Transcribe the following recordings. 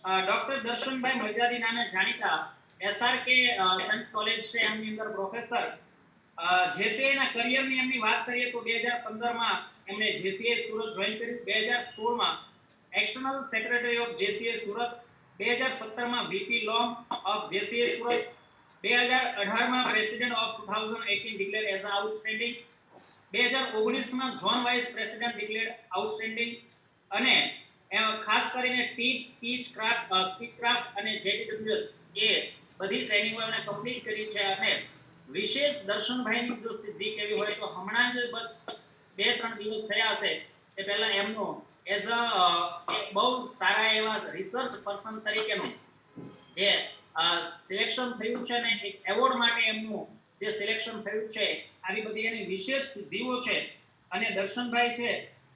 Doctor Darshanbhai મજારી નામે જાણીતા SRK science college છે એમની અંદર પ્રોફેસર. જેસીઆઈ ના કરિયરની એમની વાત કરીએ તો 2015 માં એમણે જેસીઆઈ સુરત જોઈન કર્યું. 2016 માં external secretary of JCI Surat. 2017 માં VP LOM of JCI Surat. 2018 માં president of 2018 declare as outstanding. 2019 માં zone vice president declare outstanding. અને ખાસ કરીને સ્પીચ ક્રાફ્ટ અને જેડીડબ્લ્યુએસ એ બધી ટ્રેનિંગો એમણે કમ્પ્લીટ કરી છે. અને વિશેષ દર્શનભાઈની જો સિદ્ધિ કેવી હોય તો હમણાં જ બસ 2-3 દિવસ થયા હશે એ પહેલા એમનો એઝ બહુ સારા એવા રિસર્ચ પર્સન તરીકેનું જે સિલેક્શન થયું છે ને એક એવોર્ડ માટે એમનું જે સિલેક્શન થયું છે, આવી બધી એની વિશેષ સિદ્ધિઓ છે. અને દર્શનભાઈ છે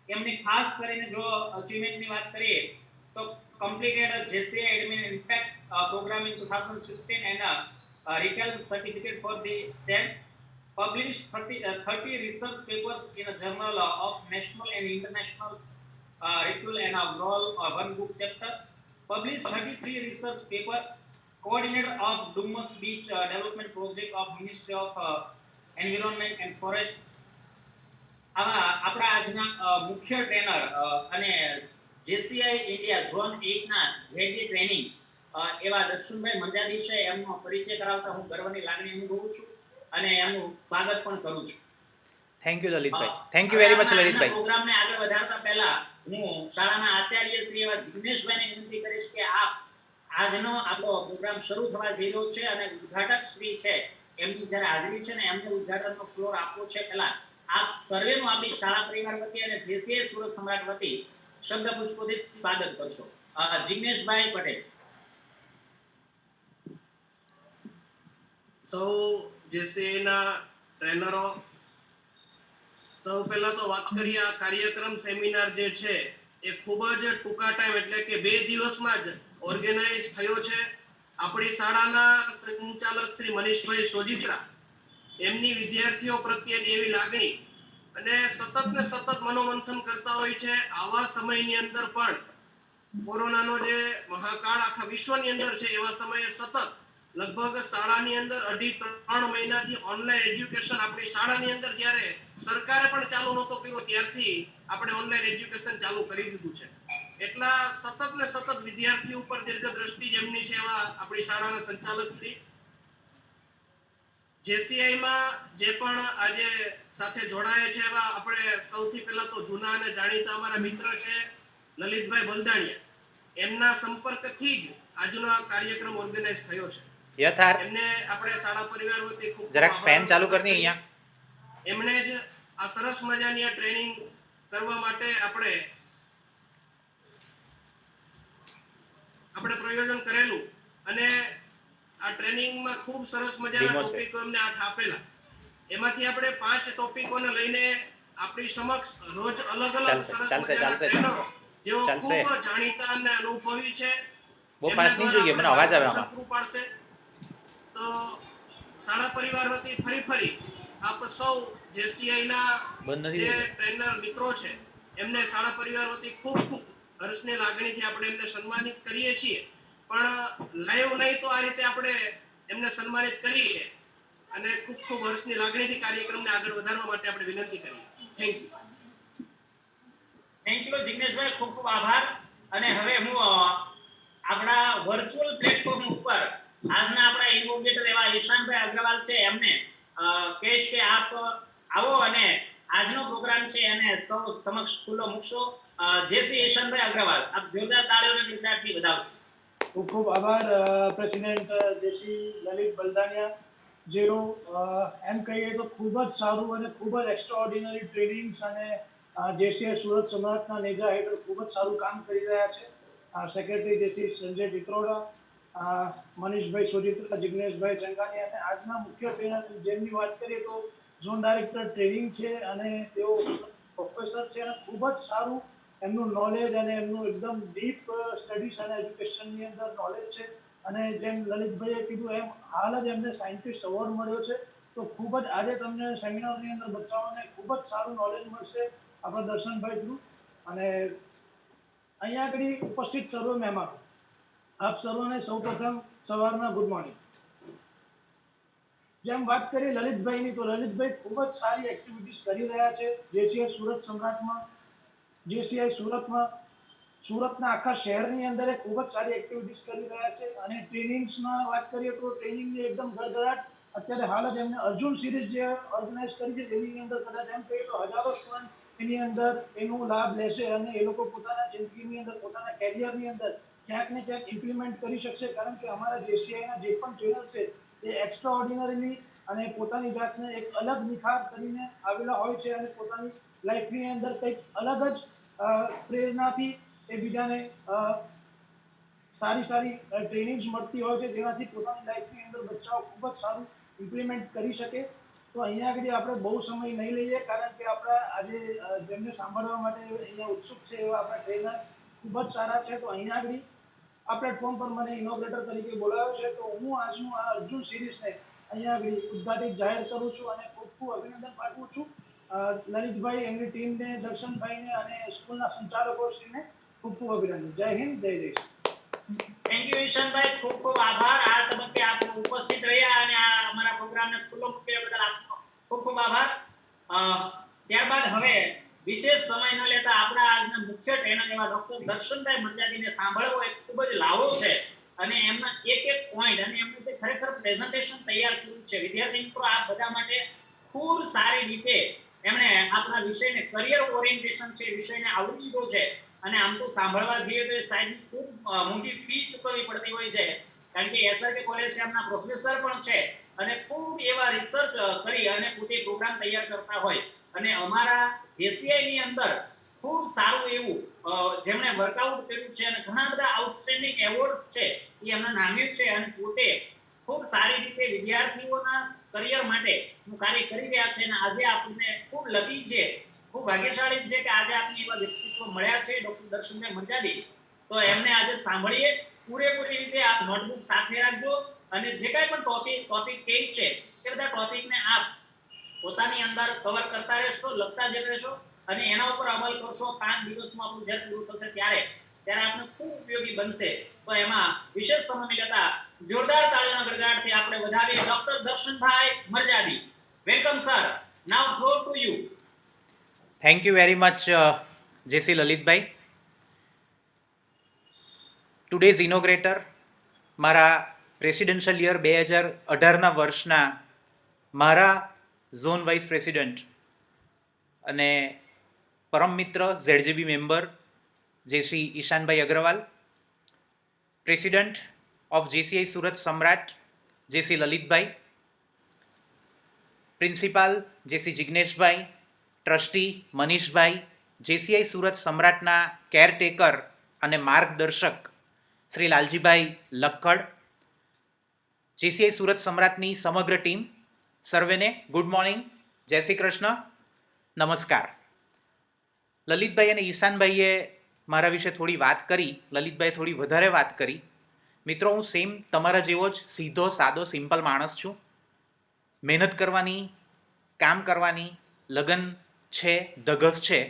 એમની ખાસ કરીને જો અચીવમેન્ટની વાત કરીએ તો completed JCI admin impact program in 2015 and recall certificate for the same. Published 30 research papers in a journal of national and international recall and overall one book chapter. Published 33 research paper. Coordinator of Dumas Beach development project of Ministry of Environment and Forest. આવા આપણા આજના મુખ્ય trainer અને JCI India zone 8 ના JD training એવા દર્શનભાઈ મંજારી છે એમનો પરિચય કરાવતા હું ગર્વની લાગણી અનુભવું છું અને એમનું સ્વાગત પણ કરું છું. Thank you Lalitbhai. Thank you very much Lalitbhai. પ્રોગ્રામને આગળ વધારતા પહેલા હું શાળાના આચાર્ય શ્રી એવા જિગ્નેશભાઈને વિનંતી કરીશ કે આપ આજનો આપણો પ્રોગ્રામ શરૂ થવા જઈ રહ્યો છે અને ઉદ્ઘાટક શ્રી છે એમની જ્યારે હાજરી છે ને એમને ઉદ્ઘાટનનો ફ્લોર આપવો છે. પહેલા આપ સર્વેનું આપણી શાળા પરિવાર વતી અને જેસીઆઈ સુરત સમ્રાટ વતી શબ્દ પુષ્પોથી સ્વાગત કરશો. જિગ્નેશભાઈ પટેલ. સૌ જેસીઆઈના ટ્રેનરો, સૌ પહેલા તો વાત કરીએ આ કાર્યક્રમ સેમિનાર જે છે એ ખૂબ જ ટૂંકા ટાઈમ એટલે કે 2 દિવસમાં જ ઓર્ગેનાઇઝ થયો છે. આપણી શાળાના સંચાલક શ્રી મનીષભાઈ સોજીત્રા એમની વિદ્યાર્થીઓ પ્રત્યેની એવી લાગણી અને સતત મનોમંથન કરતા હોય છે. આવા સમયની અંદર પણ કોરોનાનો જે મહાકાળ આખા વિશ્વની અંદર છે એવા સમયે સતત લગભગ શાળાની અંદર 2.5-3 મહિનાથી ઓનલાઈન એજ્યુકેશન આપણી શાળાની અંદર જ્યારે સરકારે પણ ચાલુ નહોતો કર્યો ત્યારથી આપણે ઓનલાઈન એજ્યુકેશન ચાલુ કરી દીધું છે. એટલા સતત વિદ્યાર્થીઓ ઉપર દીર્ઘદ્રષ્ટિ જેમની છે એવા આપણી શાળાના સંચાલક શ્રી. જેસીઆઈ માં જે પણ આજે સાથે જોડાયા છે એવા આપણે સૌથી પહેલા તો જૂના અને જાણીતા અમારા મિત્ર છે લલિતભાઈ બલદાણિયા. એમના સંપર્કથી જ આજનો આ કાર્યક્રમ ઓર્ગેનાઇઝ થયો છે. યથાર્થ એમને આપણે શાળા પરિવાર વતી ખૂબ જરાક ફેન ચાલુ કરની અહીંયા. એમણે જ આ સરસ મજાની આ ટ્રેનિંગ કરવા માટે આપણે પ્રયોજન કરેલું અને આ ટ્રેનિંગમાં ખૂબ સરસ મજાના ટોપિકો એમને 8 આપેલા. એમાંથી આપણે 5 ટોપિકોને લઈને આપણી સમક્ષ રોજ અલગ સરસ મજાના ટ્રેનરો જેઓ ખૂબ જાણીતા અને અનુભવી છે બહુ ફાસ્ટ નહીં જોઈએ, મને અવાજ આવે આમાં. પાડશે. તો શાળા પરિવાર વતી ફરી આપ સૌ જેસીઆઈ ના જે ટ્રેનર મિત્રો છે એમને શાળા પરિવાર વતી ખૂબ હર્ષની લાગણીથી આપણે એમને સન્માનિત કરીએ છીએ. પણ લાઈવ નહીં તો આ રીતે આપણે એમને સન્માનિત કરીએ અને ખૂબ હર્ષની લાગણીથી કાર્યક્રમને આગળ વધારવા માટે આપણે વિનંતી કરીએ. થેન્ક યુ જિગ્નેશભાઈ, ખૂબ આભાર. અને હવે હું આપણા વર્ચ્યુઅલ પ્લેટફોર્મ ઉપર આજના આપણા ઇન્વોકેટર એવા ઈશાનભાઈ અગ્રવાલ છે એમને કહીશ કે આપ આવો અને આજનો પ્રોગ્રામ છે એને સૌ સમક્ષ ખુલ્લો મૂકશો. જેસી ઈશાનભાઈ અગ્રવાલ, આપ જોરદાર તાળીઓના ગણગણાટથી વધાવશો. ખૂબ આભાર પ્રેસિડેન્ટ જેસી લલિત બલદાનિયા, જેઓ એમ કહીએ તો ખૂબ જ સારું અને ખૂબ જ એક્સ્ટ્રાઓર્ડિનરી ટ્રેનિંગ્સ અને જેસીઆઈ સુરત સમ્રાટના નેજા હેઠળ ખૂબ જ સારું કામ કરી રહ્યા છે. સેક્રેટરી જેસી સંજય પિત્રોડા, મનીષભાઈ સોજીત્રા, જિગ્નેશભાઈ ચંગાની અને આજના મુખ્ય ટ્રેનર જેમની વાત કરીએ તો ઝોન ડાયરેક્ટર ટ્રેનિંગ છે અને તેઓ પ્રોફેસર છે અને ખૂબ જ સારું એમનું નોલેજ અને એમનું એકદમ ડીપ સ્ટડીઝ અને એજ્યુકેશનની અંદર નોલેજ છે. અને જેમ લલિતભાઈએ કીધું એમ હાલ જ એમને સાયન્ટિસ્ટ એવોર્ડ મળ્યો છે. તો ખૂબ જ આજે તમને સેમિનારની અંદર બચ્ચાઓને ખૂબ જ સારું નોલેજ મળશે આપણા દર્શનભાઈ થ્રુ. અને અહીંયા આગળ ઉપસ્થિત સર્વ મહેમાનો, આપ સર્વને સૌપ્રથમ સવારના ગુડ મોર્નિંગ. જેમ વાત કરી લલિતભાઈની, તો લલિતભાઈ ખૂબ જ સારી એક્ટિવિટીઝ કરી રહ્યા છે જેસીઆઈ સુરત સમ્રાટમાં. જેસીઆઈ સુરતના આખા શહેરની અંદર એ ખૂબ જ સારી એક્ટિવિટીઝ કરી રહ્યા છે. અને ટ્રેનિંગ્સમાં વાત કરીએ તો ટ્રેનિંગની એકદમ ગડગડાટ. અત્યારે હાલ જ એમને અર્જુન સિરીઝ જે ઓર્ગેનાઇઝ કરી છે તેની અંદર કદાચ એમ કહીએ તો હજારો સ્ટુડન્ટ એની અંદર એનો લાભ લેશે અને એ લોકો પોતાના જિંદગીની અંદર, પોતાના કેરિયરની અંદર ક્યાંક ને ક્યાંક ઇમ્પ્લિમેન્ટ કરી શકશે. કારણ કે અમારા જેસીઆઈના જે પણ ટ્રેનર છે એ એક્સ્ટ્રા ઓર્ડિનરીલી અને પોતાની જાતને એક અલગ નિખાર કરીને આવેલા હોય છે અને પોતાની લાઈફની અંદર કંઈક અલગ જ પ્રેરણાથી એ બીજાને સારી ટ્રેનિંગ્સ મળતી હોય છે જેનાથી પોતાની લાઈફની અંદર બચ્ચાઓ ખૂબ જ સારું ઇમ્પ્લિમેન્ટ કરી શકે. તો અહીંયા આગળ આપણે બહુ સમય નહીં લઈએ, કારણ કે આપણા આજે જેમને સાંભળવા માટે અહીંયા ઉત્સુક છે એવા આપણા ટ્રેનર ખૂબ જ સારા છે. તો અહીંયા આગળ આ પ્લેટફોર્મ પર મને ઇનોગ્રેટર તરીકે બોલાવ્યો છે, તો હું આજનું આ અર્જુન સિરીઝને અહીંયા આગળ ઉદ્ઘાટિત જાહેર કરું છું અને ખૂબ ખૂબ અભિનંદન પાઠવું છું લલિતભાઈ, એમની ટીમને, દર્શનભાઈને અને સ્કૂલના સંચાલકોશ્રીને ખૂબ ખૂબ અભિનંદન. જય હિન્દ, જય દેશ. થેન્ક યુ ઈશાનભાઈ, ખૂબ ખૂબ આભાર. આ તબક્કે આપ ઉપસ્થિત રહ્યા અને આ અમારા પ્રોગ્રામને ખુલ્લો મૂક્યો બદલ આપનો ખૂબ ખૂબ આભાર. ત્યારબાદ હવે વિશેષ સમય ન લેતા આપણા આજના મુખ્ય ટ્રેનર એવા ડોક્ટર દર્શનભાઈ મરજાદીને સાંભળવો એ ખૂબ જ લાવો છે. અને એમના એક એક પોઈન્ટ અને એમનું જે ખરેખર પ્રેઝન્ટેશન તૈયાર કર્યું છે, વિદ્યાર્થી મિત્રો આ બધા માટે ખૂબ સારી રીતે એમણે આપણા વિષયને કરિયર ઓરિએન્ટેશન છે વિષયને આવરી લીધો છે. અને આમ તો સાંભળવા જઈએ તો એ સાહેબની ખૂબ મોંઘી ફી ચૂકવવી પડતી હોય છે, કારણ કે એસઆરકે કોલેજ એમના પ્રોફેસર પણ છે અને ખૂબ એવા રિસર્ચ કરી અને પોતે પ્રોગ્રામ તૈયાર કરતા હોય. અને અમારા જેસીઆઈ ની અંદર ખૂબ સારું એવું જેમણે વર્કઆઉટ કર્યું છે અને ઘણા બધા આઉટસ્ટેન્ડિંગ એવોર્ડ્સ છે એ એમના નામે છે અને પોતે ખૂબ સારી રીતે વિદ્યાર્થીઓના કરિયર માટે નું કાર્ય કરી રહ્યા છે. અને આજે આપણને ખૂબ લકી છે, ખૂબ ભાગ્યશાળી છે કે આજે આપણે એવા વ્યક્તિત્વ મળ્યા છે ડોક્ટર દર્શનભાઈ મરજાદી. તો એમને આજે સાંભળીએ પૂરેપૂરી રીતે. આપ નોટબુક સાથે રાખજો અને જે કાંઈ પણ ટોપિક કહે છે એ બધા ટોપિકને આપ પોતાની અંદર કવર કરતા રહેશો, લખતા જ રહેશો અને એના ઉપર અમલ કરશો. 5 દિવસમાં આપણું જ્યારે પૂરું થશે ત્યારે આપણે ખૂબ ઉપયોગી બનશે. તો એમાં વિશેષ સમય લેતા જોરદાર તાળીઓના ગડગડાટથી આપણે વધાવીએ doctor Darshanbhai Marjadi. Welcome sir. Now floor to you. Thank you very much JC Lalitbhai. Today's inaugurator, મારા પ્રેસિડેન્શિયલ યર 2018ના વર્ષના મારા ઝોન વાઇસ પ્રેસિડેન્ટ અને પરમ મિત્ર ZGB member JC Ishanbhai Agrawal, president of JCI Surat Samrat JC Lalitbhai, principal JC Jigneshbhai, trustee Manishbhai, JCI Surat સમ્રાટના કેરટેકર અને માર્ગદર્શક Shri Laljibhai Lakkad, JCI Surat સમ્રાટની સમગ્ર ટીમ, સર્વેને ગુડ મોર્નિંગ, જય શ્રી કૃષ્ણ, નમસ્કાર. લલિતભાઈ અને ઈશાનભાઈએ મારા વિશે થોડી વાત કરી, લલિતભાઈએ થોડી વધારે વાત કરી. મિત્રો, હું સેમ તમારા જેવો જ સીધો સાદો સિમ્પલ માણસ છું. મહેનત કરવાની, કામ કરવાની લગન છે, ધગસ છે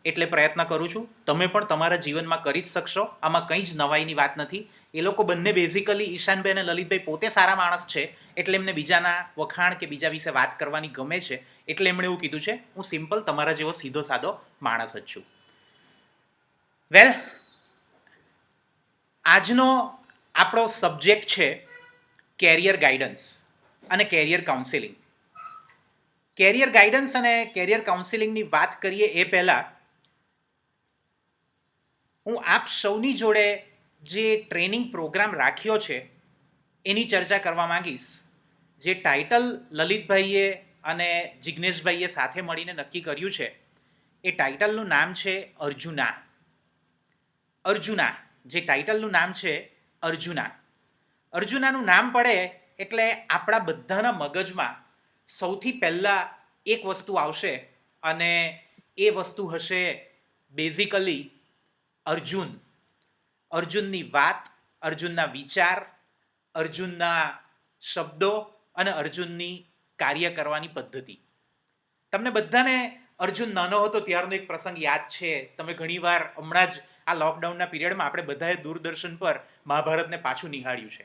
એટલે પ્રયત્ન કરું છું. તમે પણ તમારા જીવનમાં કરી જ શકશો, આમાં કંઈ જ નવાઈની વાત નથી. એ લોકો બંને બેઝિકલી, ઈશાનભાઈ અને લલિતભાઈ પોતે સારા માણસ છે એટલે એમને બીજાના વખાણ કે બીજા વિશે વાત કરવાની ગમે છે, એટલે એમણે એવું કીધું છે. હું સિમ્પલ તમારા જેવો સીધો સાદો માણસ જ છું. વેલ, આજનો આપણો સબ્જેક્ટ છે કેરિયર ગાઈડન્સ અને કેરિયર કાઉન્સેલિંગ. કેરિયર ગાઈડન્સ અને કેરિયર કાઉન્સેલિંગની વાત કરીએ એ પહેલાં હું આપ સૌની જોડે જે ટ્રેનિંગ પ્રોગ્રામ રાખ્યો છે એની ચર્ચા કરવા માંગીશ. જે ટાઇટલ લલિતભાઈએ અને જિગ્નેશભાઈએ સાથે મળીને નક્કી કર્યું છે એ ટાઇટલનું નામ છે અર્જુના. જે ટાઇટલનું નામ છે અર્જુના. અર્જુનાનું નામ પડે એટલે આપણા બધાના મગજમાં સૌથી પહેલાં એક વસ્તુ આવશે અને એ વસ્તુ હશે બેઝિકલી અર્જુન. અર્જુનની વાત, અર્જુનના વિચાર, અર્જુનના શબ્દો અને અર્જુનની કાર્ય કરવાની પદ્ધતિ. તમને બધાને અર્જુન નાનો હતો ત્યારનો એક પ્રસંગ યાદ છે. તમે ઘણીવાર હમણાં જ આ લોકડાઉનના પીરિયડમાં આપણે બધાએ દૂરદર્શન પર મહાભારતને પાછું નિહાળ્યું છે.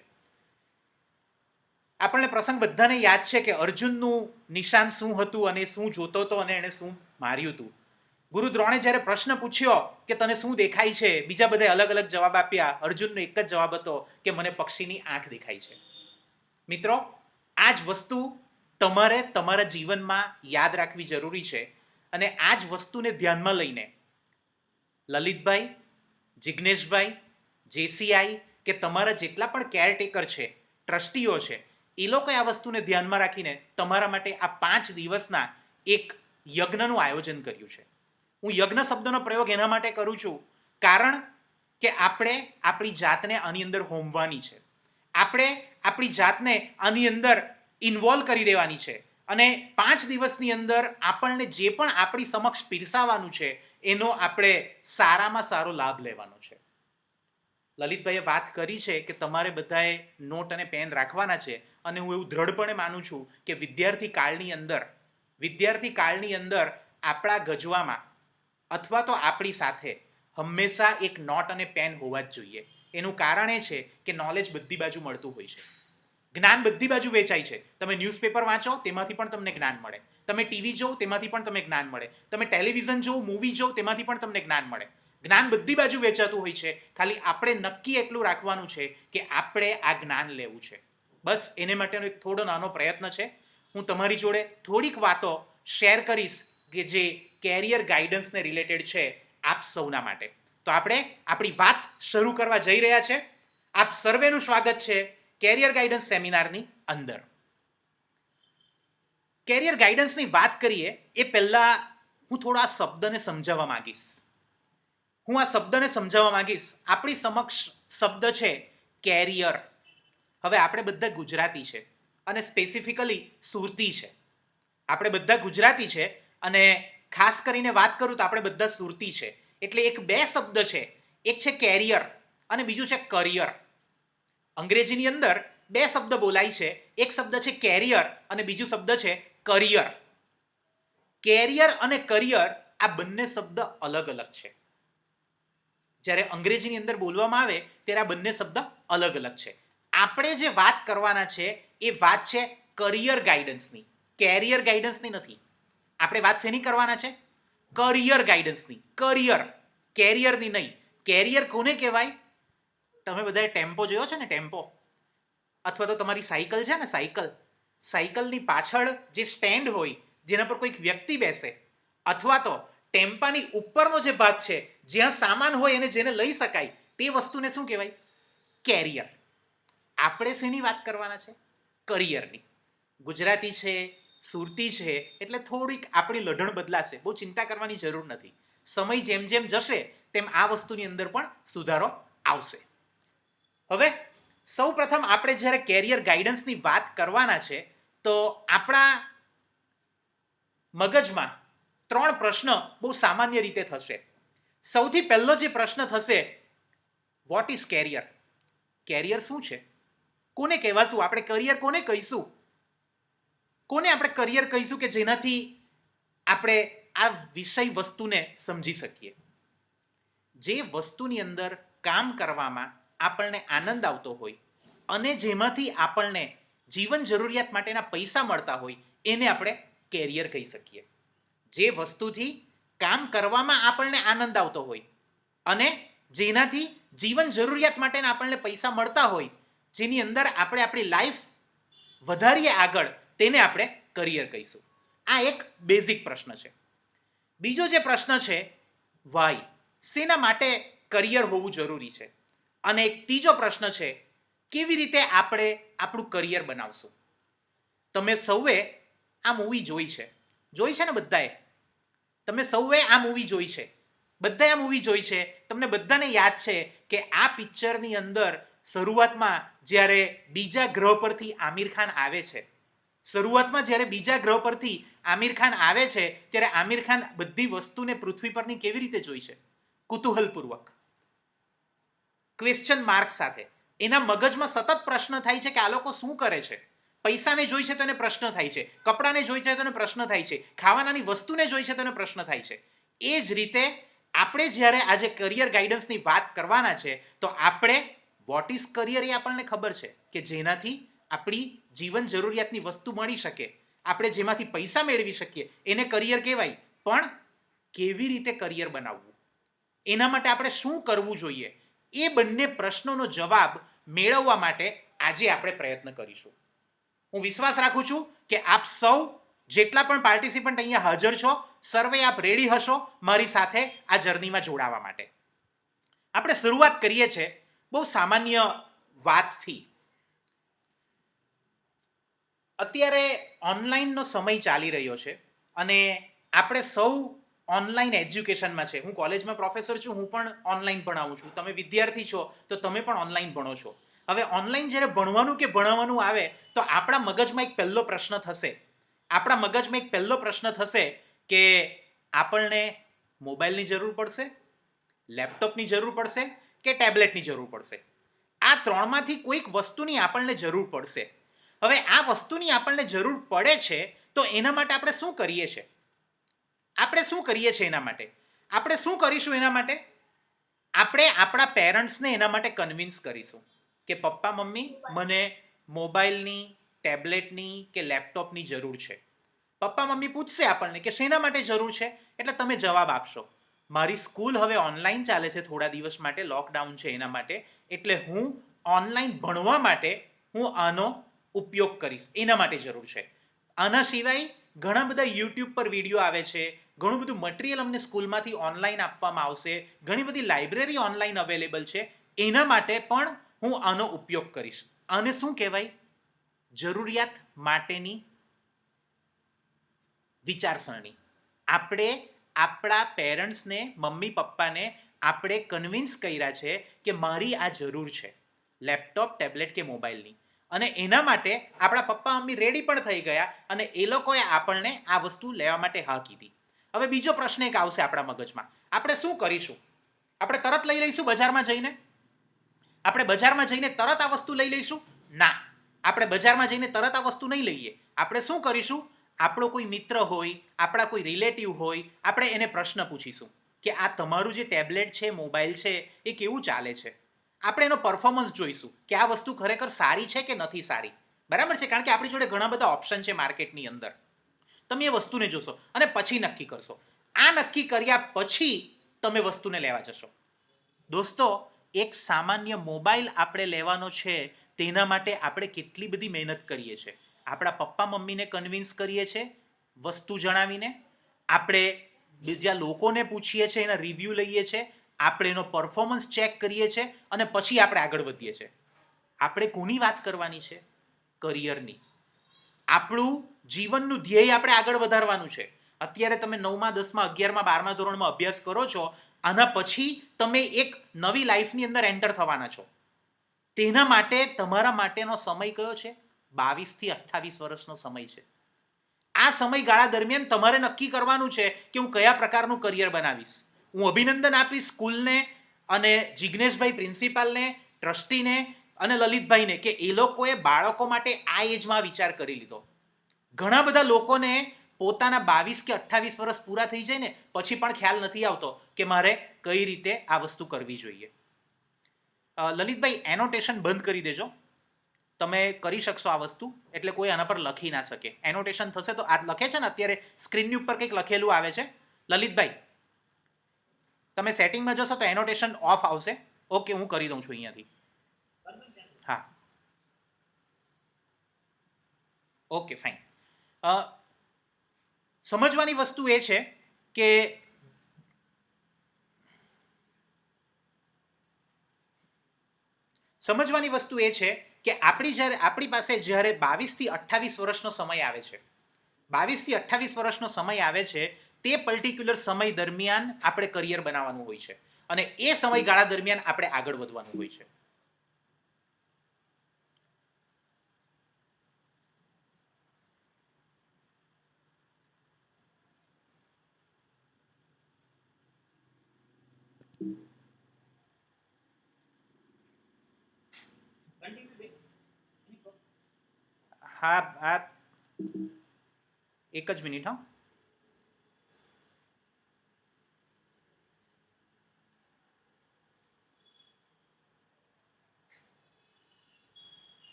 આપણને પ્રસંગ બધાને યાદ છે કે અર્જુનનું નિશાન શું હતું અને શું જોતો હતો અને એણે શું માર્યું હતું. ગુરુ દ્રોણે જ્યારે પ્રશ્ન પૂછ્યો કે તને શું દેખાય છે, બીજા બધાએ અલગ અલગ જવાબ આપ્યા. અર્જુનનો એક જ જવાબ હતો કે મને પક્ષીની આંખ દેખાય છે. મિત્રો, આ જ વસ્તુ તમારે તમારા જીવનમાં યાદ રાખવી જરૂરી છે. અને આ જ વસ્તુને ધ્યાનમાં લઈને લલિતભાઈ, જિજ્ઞેશભાઈ, જેસીઆઈ કે તમારા જેટલા પણ કેરટેકર છે, ટ્રસ્ટીઓ છે, એ લોકોએ આ વસ્તુને ધ્યાનમાં રાખીને તમારા માટે આ 5 દિવસના એક યજ્ઞનું આયોજન કર્યું છે. હું યજ્ઞ શબ્દનો પ્રયોગ એના માટે કરું છું કારણ કે આપણે આપણી જાતને આની અંદર હોમવાની છે. આપણે આપણી જાતને આની અંદર ઇન્વોલ્વ કરી દેવાની છે. અને 5 દિવસની અંદર આપણને જે પણ આપણી સમક્ષ પીરસાવાનું છે એનો આપણે સારામાં સારો લાભ લેવાનો છે. લલિતભાઈએ વાત કરી છે કે તમારે બધાએ નોટ અને પેન રાખવાના છે. અને હું એવું દ્રઢપણે માનું છું કે વિદ્યાર્થી કાળની અંદર આપણા ગજવામાં અથવા તો આપણી સાથે હંમેશા એક નોટ અને પેન હોવા જ જોઈએ. એનું કારણ એ છે કે નોલેજ બધી બાજુ મળતું હોય છે, જ્ઞાન બધી બાજુ વેચાય છે. તમે ન્યૂઝપેપર વાંચો તેમાંથી પણ તમને જ્ઞાન મળે, તમે ટીવી જોવો તેમાંથી પણ તમને જ્ઞાન મળે, તમે ટેલિવિઝન જોવો, મૂવી જોવો તેમાંથી પણ તમને જ્ઞાન મળે. જ્ઞાન બધી બાજુ વેચાતું હોય છે. ખાલી આપણે નક્કી એટલું રાખવાનું છે કે આપણે આ જ્ઞાન લેવું છે. બસ એને માટેનો એક થોડો નાનો પ્રયત્ન છે. હું તમારી જોડે થોડીક વાતો શેર કરીશ કે જે કેરિયર ગાઈડન્સને રિલેટેડ છે આપ સૌના માટે. તો આપણે આપણી વાત શરૂ કરવા જઈ રહ્યા છે. આપ સર્વેનું સ્વાગત છે કેરિયર ગાઈડન્સ સેમિનારની અંદર. કેરિયર ગાઈડન્સની વાત કરીએ એ પહેલાં હું થોડો આ શબ્દને સમજાવવા માંગીશ. આપણી સમક્ષ શબ્દ છે કેરિયર. હવે આપણે બધા ગુજરાતી છે અને સ્પેસિફિકલી સુરતી છે. આપણે બધા ગુજરાતી છે અને ખાસ કરીને વાત કરું તો આપણે બધા સુરતી છે. એટલે એક બે શબ્દ છે, એક છે કેરિયર અને બીજું છે કરિયર. અંગ્રેજીની અંદર બે શબ્દ બોલાય છે, એક શબ્દ છે કેરિયર અને બીજું શબ્દ છે કરિયર. કેરિયર અને કરિયર આ બંને શબ્દ અલગ અલગ છે. જ્યારે અંગ્રેજીની અંદર બોલવામાં આવે ત્યારે આ બંને શબ્દ અલગ અલગ છે. આપણે જે વાત કરવાના છે એ વાત છે કરિયર ગાઈડન્સની, કેરિયર ગાઈડન્સની નથી. આપણે વાત શેની કરવાના છે? કરિયર ગાઈડન્સની. કરિયર, કેરિયરની નહીં. કેરિયર કોને કહેવાય? તમે બધાએ ટેમ્પો જોયો છે ને, ટેમ્પો, અથવા તો તમારી સાયકલ છે ને, સાયકલની પાછળ જે સ્ટેન્ડ હોય જેના પર કોઈક વ્યક્તિ બેસે, અથવા તો ટેમ્પાની ઉપરનો જે ભાગ છે જ્યાં સામાન હોય અને જેને લઈ શકાય તે વસ્તુને શું કહેવાય? કેરિયર. આપણે શેની વાત કરવાના છે? કરિયરની. ગુજરાતી છે, સુરતી છે એટલે થોડીક આપણી લઢણ બદલાશે. બહુ ચિંતા કરવાની જરૂર નથી. સમય જેમ જેમ જશે તેમ આ વસ્તુની અંદર પણ સુધારો આવશે. હવે સૌ પ્રથમ આપણે જ્યારે કેરિયર ગાઈડન્સની વાત કરવાના છે તો આપણા મગજમાં 3 પ્રશ્ન બહુ સામાન્ય રીતે થશે. સૌથી પહેલો જે પ્રશ્ન થશે, વોટ ઇઝ કેરિયર? કેરિયર શું છે? કોને કહેવાશું? આપણે કરિયર કોને કહીશું? કોને આપણે કરિયર કહીશું કે જેનાથી આપણે આ વિષય વસ્તુને સમજી શકીએ? જે વસ્તુની અંદર કામ કરવામાં આપણને આનંદ આવતો હોય અને જેમાંથી આપણને જીવન જરૂરિયાત માટેના પૈસા મળતા હોય એને આપણે કેરિયર કહી શકીએ. જે વસ્તુથી કામ કરવામાં આપણને આનંદ આવતો હોય અને જેનાથી જીવન જરૂરિયાત માટેના આપણને પૈસા મળતા હોય, જેની અંદર આપણે આપણી લાઈફ વધારીએ આગળ, તેને આપણે કરિયર કહીશું. આ એક બેઝિક પ્રશ્ન છે. બીજો જે પ્રશ્ન છે, વાય, શેના માટે કરિયર હોવું જરૂરી છે? અને એક ત્રીજો પ્રશ્ન છે, કેવી રીતે આપણે આપણું કરિયર બનાવશું? તમે સૌએ આ મૂવી જોઈ છે ને બધાએ? તમે સૌએ આ મૂવી જોઈ છે, બધાએ આ મૂવી જોઈ છે. તમને બધાને યાદ છે કે આ પિક્ચરની અંદર શરૂઆતમાં જ્યારે બીજા ગ્રહ પરથી આમિર ખાન આવે છે, ત્યારે આમિર ખાન બધી વસ્તુને પૃથ્વી પરની કેવી રીતે જોઈ છે? કુતૂહલપૂર્વક, ક્વેશ્ચન માર્ક સાથે. એના મગજમાં સતત પ્રશ્ન થાય છે કે આ લોકો શું કરે છે? પૈસાને જોઈ છે તો એને પ્રશ્ન થાય છે, કપડાને જોઈ છે તો એને પ્રશ્ન થાય છે, ખાવાનાની વસ્તુને જોઈ છે તો એને પ્રશ્ન થાય છે. એ જ રીતે આપણે જ્યારે આજે કરિયર ગાઈડન્સની વાત કરવાના છે તો આપણે વોટ ઇઝ કરિયર એ આપણને ખબર છે કે જેનાથી આપણી જીવન જરૂરિયાતની વસ્તુ મળી શકે, આપણે જેમાંથી પૈસા મેળવી શકીએ એને કરિયર કહેવાય. પણ કેવી રીતે કરિયર બનાવવું, એના માટે આપણે શું કરવું જોઈએ, એ બંને પ્રશ્નોનો જવાબ મેળવવા માટે આજે આપણે પ્રયત્ન કરીશું. હું વિશ્વાસ રાખું છું કે આપ સૌ જેટલા પણ પાર્ટિસિપન્ટ અહીંયા હાજર છો, સર્વે આપ રેડી હશો મારી સાથે આ જર્નીમાં જોડાવા માટે. આપણે શરૂઆત કરીએ છીએ બહુ સામાન્ય વાતથી. અત્યારે ઓનલાઈનનો સમય ચાલી રહ્યો છે અને આપણે સૌ ઓનલાઈન એજ્યુકેશનમાં છે. હું કોલેજમાં પ્રોફેસર છું, હું પણ ઓનલાઈન ભણાવું છું. તમે વિદ્યાર્થી છો તો તમે પણ ઓનલાઈન ભણો છો. હવે ઓનલાઈન જ્યારે ભણવાનું કે ભણાવવાનું આવે તો આપણા મગજમાં એક પહેલો પ્રશ્ન થશે. આપણા મગજમાં એક પહેલો પ્રશ્ન થશે કે આપણને મોબાઈલની જરૂર પડશે, લેપટોપની જરૂર પડશે કે ટેબ્લેટની જરૂર પડશે. આ ત્રણમાંથી કોઈક વસ્તુની આપણને જરૂર પડશે. હવે આ વસ્તુની આપણને જરૂર પડે છે તો એના માટે આપણે શું કરીએ છીએ? આપણે શું કરીએ છીએ એના માટે? આપણે શું કરીશું એના માટે? આપણે આપણા પેરેન્ટ્સને એના માટે કન્વિન્સ કરીશું કે પપ્પા મમ્મી મને મોબાઈલની, ટેબ્લેટની કે લેપટોપની જરૂર છે. પપ્પા મમ્મી પૂછશે આપણને કે શેના માટે જરૂર છે, એટલે તમે જવાબ આપશો મારી સ્કૂલ હવે ઓનલાઈન ચાલે છે થોડા દિવસ માટે, લોકડાઉન છે એના માટે, એટલે હું ઓનલાઈન ભણવા માટે હું આનો ઉપયોગ કરીશ, એના માટે જરૂર છે. આના સિવાય ઘણા બધા યુટ્યુબ પર વિડીયો આવે છે, ઘણું બધું મટીરિયલ અમને સ્કૂલમાંથી ઓનલાઈન આપવામાં આવશે, ઘણી બધી લાઇબ્રેરી ઓનલાઈન અવેલેબલ છે, એના માટે પણ હું આનો ઉપયોગ કરીશ. આને શું કહેવાય? જરૂરિયાત માટેની વિચારસરણી. આપણે આપણા પેરેન્ટ્સને, મમ્મી પપ્પાને આપણે કન્વિન્સ કર્યા છે કે મારી આ જરૂર છે લેપટોપ, ટેબ્લેટ કે મોબાઈલની, અને એના માટે આપણા પપ્પા મમ્મી રેડી પણ થઈ ગયા અને એ લોકોએ આપણને આ વસ્તુ લેવા માટે હા કીધી. હવે બીજો પ્રશ્ન એક આવશે આપણા મગજમાં, આપણે શું કરીશું? આપણે તરત લઈ લઈશું બજારમાં જઈને? આપણે બજારમાં જઈને તરત આ વસ્તુ લઈ લઈશું? ના, આપણે બજારમાં જઈને તરત આ વસ્તુ નહીં લઈએ. આપણે શું કરીશું? આપણો કોઈ મિત્ર હોય, આપણા કોઈ રિલેટિવ હોય, આપણે એને પ્રશ્ન પૂછીશું કે આ તમારું જે ટેબ્લેટ છે, મોબાઈલ છે, એ કેવું ચાલે છે? આપણે એનો પરફોર્મન્સ જોઈશું કે આ વસ્તુ ખરેખર સારી છે કે નથી સારી. બરાબર છે? કારણ કે આપણી જોડે ઘણા બધા ઓપ્શન છે માર્કેટની અંદર. તમે એ વસ્તુને જોશો અને પછી નક્કી કરશો. આ નક્કી કર્યા પછી તમે વસ્તુને લેવા જશો. દોસ્તો, એક સામાન્ય મોબાઈલ આપણે લેવાનો છે તેના માટે આપણે કેટલી બધી મહેનત કરીએ છીએ. આપણા પપ્પા મમ્મીને કન્વિન્સ કરીએ છીએ વસ્તુ જણાવીને, આપણે બીજા લોકોને પૂછીએ છીએ, એના રિવ્યૂ લઈએ છીએ, આપણે એનો પરફોર્મન્સ ચેક કરીએ છીએ અને પછી આપણે આગળ વધીએ છીએ. આપણે કોની વાત કરવાની છે? કરિયરની. આપણું જીવનનું ધ્યેય આપણે આગળ વધારવાનું છે. અત્યારે તમે 9મા, 10મા, 11મા, 12મા ધોરણમાં અભ્યાસ કરો છો, આના પછી તમે એક નવી લાઈફની અંદર એન્ટર થવાના છો. તેના માટે તમારા માટેનો સમય કયો છે? 22 થી 28 વર્ષનો સમય છે. આ સમયગાળા દરમિયાન તમારે નક્કી કરવાનું છે કે હું કયા પ્રકારનું કરિયર બનાવીશ. હું અભિનંદન આપીશ સ્કૂલને અને જિગ્નેશભાઈ પ્રિન્સિપાલને, ટ્રસ્ટીને અને લલિતભાઈને કે એ લોકોએ બાળકો માટે આ એજમાં વિચાર કરી લીધો. ઘણા બધા લોકોને પોતાના 22 કે 28 વર્ષ પૂરા થઈ જાય ને પછી પણ ખ્યાલ નથી આવતો કે મારે કઈ રીતે આ વસ્તુ કરવી જોઈએ. લલિતભાઈ, એનોટેશન બંધ કરી દેજો. તમે કરી શકશો આ વસ્તુ, એટલે કોઈ આના પર લખી ના શકે. એનોટેશન થશે તો આ લખે છે ને અત્યારે સ્ક્રીનની ઉપર કંઈક લખેલું આવે છે. લલિતભાઈ, તમે સેટિંગમાં જશો તો એનોટેશન ઓફ આવશે. ઓકે, હું કરી દઉં છું અહીંયાથી. હા, ઓકે, ફાઇન. સમજવાની વસ્તુ એ છે કે આપણી પાસે જ્યારે 22 થી 28 વર્ષનો સમય આવે છે, 22 થી 28 વર્ષનો સમય આવે છે, તે પર્ટિક્યુલર સમય દરમિયાન આપણે કરિયર બનાવવાનું હોય છે અને એ સમયગાળા દરમિયાન આપણે આગળ વધવાનું હોય છે. હા, એક જ મિનિટ. હા,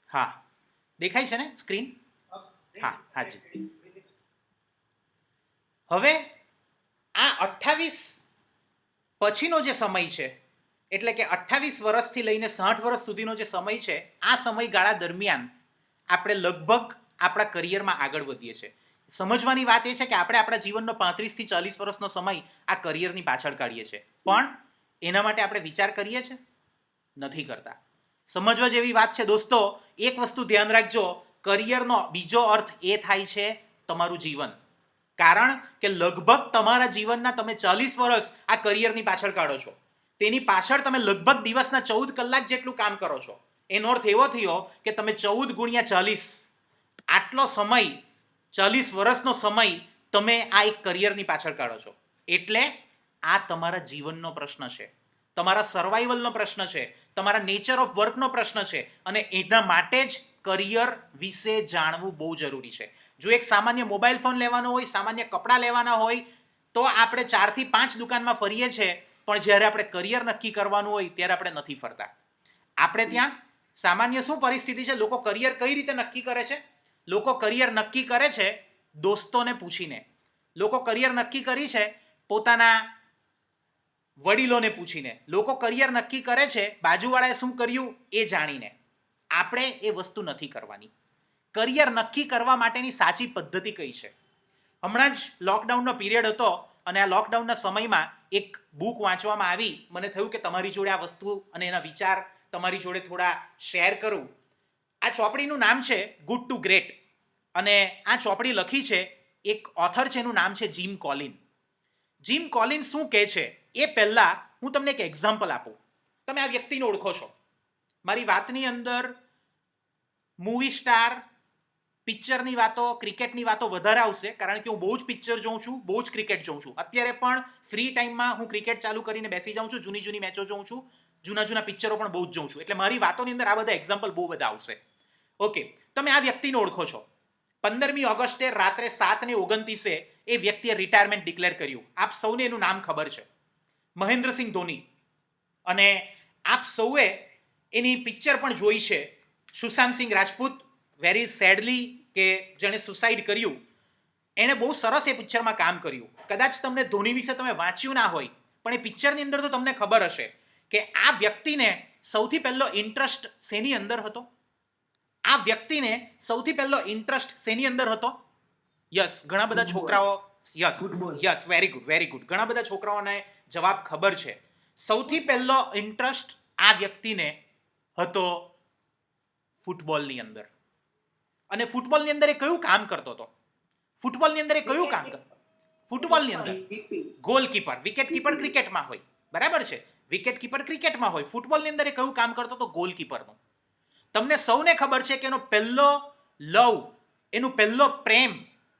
હા, દેખાય છે ને સ્ક્રીન? હા, હાજી. હવે આ 28 પછીનો જે સમય છે, એટલે કે 28 વર્ષથી લઈને 60 વર્ષ સુધીનો જે સમય છે, આ સમયગાળા દરમિયાન આપણે લગભગ આપણા કરિયરમાં આગળ વધીએ છીએ. સમજવાની વાત એ છે કે આપણે આપણા જીવનનો 35 થી 40 વર્ષનો સમય આ કરિયરની પાછળ કાઢીએ છીએ, પણ એના માટે આપણે વિચાર કરીએ છીએ? નથી કરતા. સમજવા જેવી વાત છે દોસ્તો. એક વસ્તુ ધ્યાન રાખજો, કરિયરનો બીજો અર્થ એ થાય છે તમારું જીવન. કારણ કે લગભગ તમારા જીવનના તમે 40 વર્ષ આ કરિયરની પાછળ કાઢો છો. તેની પાછળ તમે લગભગ દિવસના 14 કલાક જેટલું કામ કરો છો. એનો અર્થ એવો થયો કે તમે 14 ગુણ્યા 40 આટલો સમય, 40 વર્ષનો સમય તમે આ એક કરિયરની પાછળ કાઢો છો. એટલે આ તમારા જીવનનો પ્રશ્ન છે, તમારા સર્વાઈવલનો પ્રશ્ન છે, તમારા નેચર ઓફ વર્કનો પ્રશ્ન છે, અને એના માટે જ કરિયર વિશે જાણવું બહુ જરૂરી છે. જો એક સામાન્ય મોબાઈલ ફોન લેવાનો હોય, સામાન્ય કપડાં લેવાના હોય, તો આપણે 4 થી 5 દુકાનમાં ફરીએ છીએ, પણ જ્યારે આપણે કરિયર નક્કી કરવાનું હોય ત્યારે આપણે નથી ફરતા. આપણે ત્યાં સામાન્ય શું પરિસ્થિતિ છે? લોકો કરિયર કઈ રીતે નક્કી કરે છે? લોકો કરિયર નક્કી કરે છે દોસ્તોને પૂછીને. લોકો કરિયર નક્કી કરી છે પોતાના વડીલોને પૂછીને. લોકો કરિયર નક્કી કરે છે બાજુવાળાએ શું કર્યું એ જાણીને. આપણે એ વસ્તુ નથી કરવાની. કરિયર નક્કી કરવા માટેની સાચી પદ્ધતિ કઈ છે? હમણાં જ લોકડાઉનનો પીરિયડ હતો અને આ લોકડાઉનના સમયમાં એક બુક વાંચવામાં આવી. મને થયું કે તમારી જોડે આ વસ્તુ અને એના વિચાર તમારી જોડે થોડા શેર કરું. આ ચોપડીનું નામ છે ગુડ ટુ ગ્રેટ, અને આ ચોપડી લખી છે એક ઓથર છે, એનું નામ છે જીમ કોલિન. જીમ કોલિન શું કહે છે એ પહેલાં હું તમને એક એક્ઝામ્પલ આપું. તમે આ વ્યક્તિને ઓળખો છો. મારી વાતની અંદર મૂવી સ્ટાર, પિક્ચરની વાતો, ક્રિકેટની વાતો વધારે આવશે, કારણ કે હું બહુ જ પિક્ચર જોઉં છું, બહુ જ ક્રિકેટ જોઉં છું. અત્યારે પણ ફ્રી ટાઈમમાં હું ક્રિકેટ ચાલુ કરીને બેસી જાઉં છું, જૂની જૂની મેચો જોઉં છું, જૂના પિક્ચરો પણ બહુ જ જોઉં છું. એટલે મારી વાતોની અંદર આ બધા એક્ઝામ્પલ બહુ બધા આવશે. ઓકે, તમે આ વ્યક્તિને ઓળખો છો. 15મી ઓગસ્ટે રાત્રે 7:29 એ વ્યક્તિએ રિટાયરમેન્ટ ડિક્લેર કર્યું. આપ સૌને એનું નામ ખબર છે, મહેન્દ્રસિંહ ધોની. અને આપ સૌએ એની પિક્ચર પણ જોઈ છે, સુશાંત સિંહ રાજપૂત, વેરી સેડલી, કે જેણે સુસાઇડ કર્યું. એણે બહુ સરસ એ પિક્ચરમાં કામ કર્યું. કદાચ તમને ધોની વિશે તમે વાંચ્યું ના હોય, પણ એ પિક્ચરની અંદર તો તમને ખબર હશે કે આ વ્યક્તિને સૌથી પહેલો ઇન્ટરેસ્ટ શેની અંદર હતો? આ વ્યક્તિને સૌથી પહેલો ઇન્ટરેસ્ટ શેની અંદર હતો? યસ, ઘણા બધા છોકરાઓ, yes, very good, very good. ઘણા બધા છોકરાઓને જવાબ ખબર છે. સૌથી પહેલો ઇન્ટરેસ્ટ આ વ્યક્તિને હતો ફૂટબોલની અંદર. અને ફૂટબોલની અંદર એ કયું કામ કરતો હતો? ફૂટબોલની અંદર એ કયું કામ કરતો? ફૂટબોલની અંદર ગોલકીપર. વિકેટ કીપર ક્રિકેટમાં હોય, બરાબર છે? વિકેટ કીપર ક્રિકેટમાં હોય. ફૂટબોલની અંદર એ કયું કામ કરતો હતો? ગોલકીપરનું. તમને સૌને ખબર છે કે એનો પહેલો લવ, એનું પહેલો પ્રેમ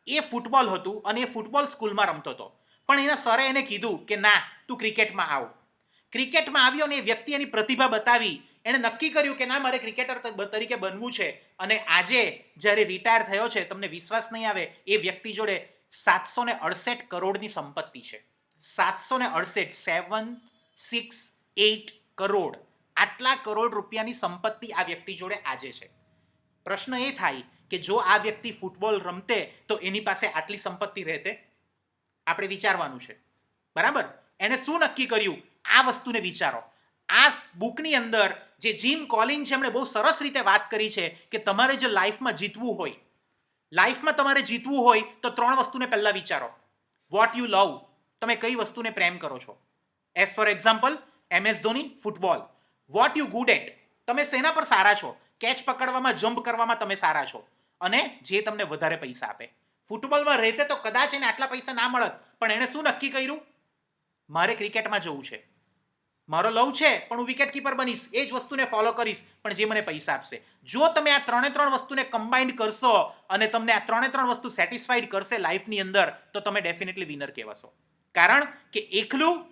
એ ફૂટબોલ હતું, અને એ ફૂટબોલ સ્કૂલમાં રમતો હતો. પણ એના સરે એને કીધું કે ના, તું ક્રિકેટમાં આવ. ક્રિકેટમાં આવ્યો અને એ વ્યક્તિ એની પ્રતિભા બતાવી. એણે નક્કી કર્યું કે ના, મારે ક્રિકેટર તરીકે બનવું છે. અને આજે જ્યારે રિટાયર થયો છે, તમને વિશ્વાસ નહીં આવે, એ વ્યક્તિ જોડે 768 કરોડની સંપત્તિ છે. 768, 768 કરોડ. આટલા કરોડ રૂપિયાની સંપત્તિ આ વ્યક્તિ જોડે આજે છે. પ્રશ્ન એ થાય કે જો આ વ્યક્તિ ફૂટબોલ રમતે તો એની પાસે આટલી સંપત્તિ રહેતે? આપણે વિચારવાનું છે, બરાબર? એને શું નક્કી કર્યું? આ વસ્તુને વિચારો. આ બુકની અંદર જે જીમ કોલિન છે, એમણે બહુ સરસ રીતે વાત કરી છે કે તમારે જો લાઈફમાં જીતવું હોય, લાઈફમાં તમારે જીતવું હોય તો 3 વસ્તુને પહેલા વિચારો. વોટ યુ લવ, તમે કઈ વસ્તુને પ્રેમ કરો છો? As for example, MS Dhoni, football. What you good at, તમે શેના પર સારા છો? કેચ પકડવામાં, જમ્પ કરવામાં તમે સારા છો, અને જે તમને વધારે પૈસા આપે. ફૂટબોલમાં રહેતે તો કદાચ એને આટલા પૈસા ના મળત, પણ એને શું નક્કી કર્યું? મારે ક્રિકેટમાં જવું છે, મારો લવ છે, પણ હું વિકેટ કીપર બનીશ, એ જ વસ્તુને ફોલો કરીશ, પણ જે મને પૈસા આપશે. જો તમે આ 3 વસ્તુને કમ્બાઇન્ડ કરશો અને તમને આ 3 વસ્તુ સેટિસ્ફાઈડ કરશે લાઈફની અંદર, તો તમે ડેફિનેટલી વિનર કહેવાશો. કારણ કે એકલું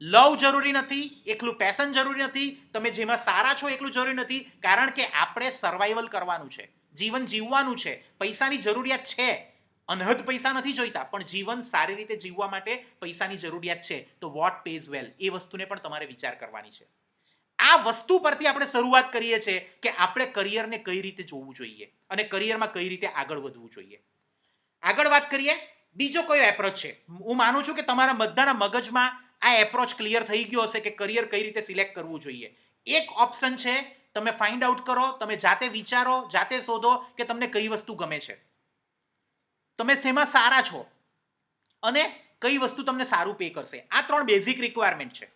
લવ જરૂરી નથી, એકલું પેશન જરૂરી નથી, તમે જેમાં સારા છો એકલું જરૂરી નથી. કારણ કે આપણે સર્વાઈવલ કરવાનું છે, જીવન જીવવાનું છે. પૈસાની જરૂરિયાત છે, અનહદ પૈસા નથી જોઈતા, પણ જીવન સારી રીતે જીવવા માટે પૈસાની જરૂરિયાત છે. તો વોટ પેઝ વેલ, એ વસ્તુને પણ તમારે વિચાર કરવાની છે. આ વસ્તુ પરથી આપણે શરૂઆત કરીએ છીએ કે આપણે કરિયરને કઈ રીતે જોવું જોઈએ અને કરિયરમાં કઈ રીતે આગળ વધવું જોઈએ. આગળ વાત કરીએ, બીજો કયો એપ્રોચ છે? હું માનું છું કે તમારા બધાના મગજમાં આ એપ્રોચ ક્લિયર થઈ ગયો હશે કે કરિયર કઈ રીતે સિલેક્ટ કરવું જોઈએ. એક ઓપ્શન છે, તમે ફાઇન્ડ આઉટ કરો, તમે જાતે વિચારો, જાતે શોધો કે તમને કઈ વસ્તુ ગમે છે, તમે શેમાં સારા છો અને કઈ વસ્તુ તમને સારું પે કરશે. આ 3 બેઝિક રિક્વાયરમેન્ટ છે.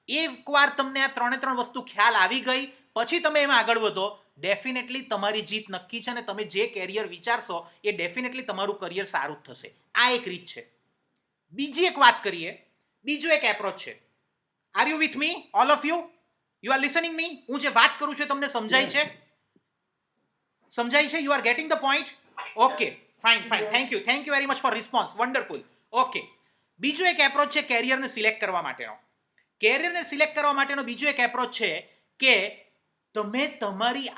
એકવાર તમને આ 3 વસ્તુ ખ્યાલ આવી ગઈ પછી તમે એમાં આગળ વધો, ડેફિનેટલી તમારી જીત નક્કી છે અને તમે જે કેરિયર વિચારશો એ ડેફિનેટલી તમારું કરિયર સારું જ થશે. આ એક રીત છે. બીજી એક વાત કરીએ, બીજો એક એપ્રોચ છે. Are you with me all of you? You are listening me? હું જે વાત કરું છું તમને સમજાય છે? સમજાય છે? You are getting the point? Okay, fine. Thank you very much for response. Wonderful. Okay, બીજો એક એપ્રોચ છે કેરિયરને સિલેક્ટ કરવા માટેનો. કેરિયરને સિલેક્ટ કરવા માટેનો બીજો એક એપ્રોચ છે કે તમે તમારી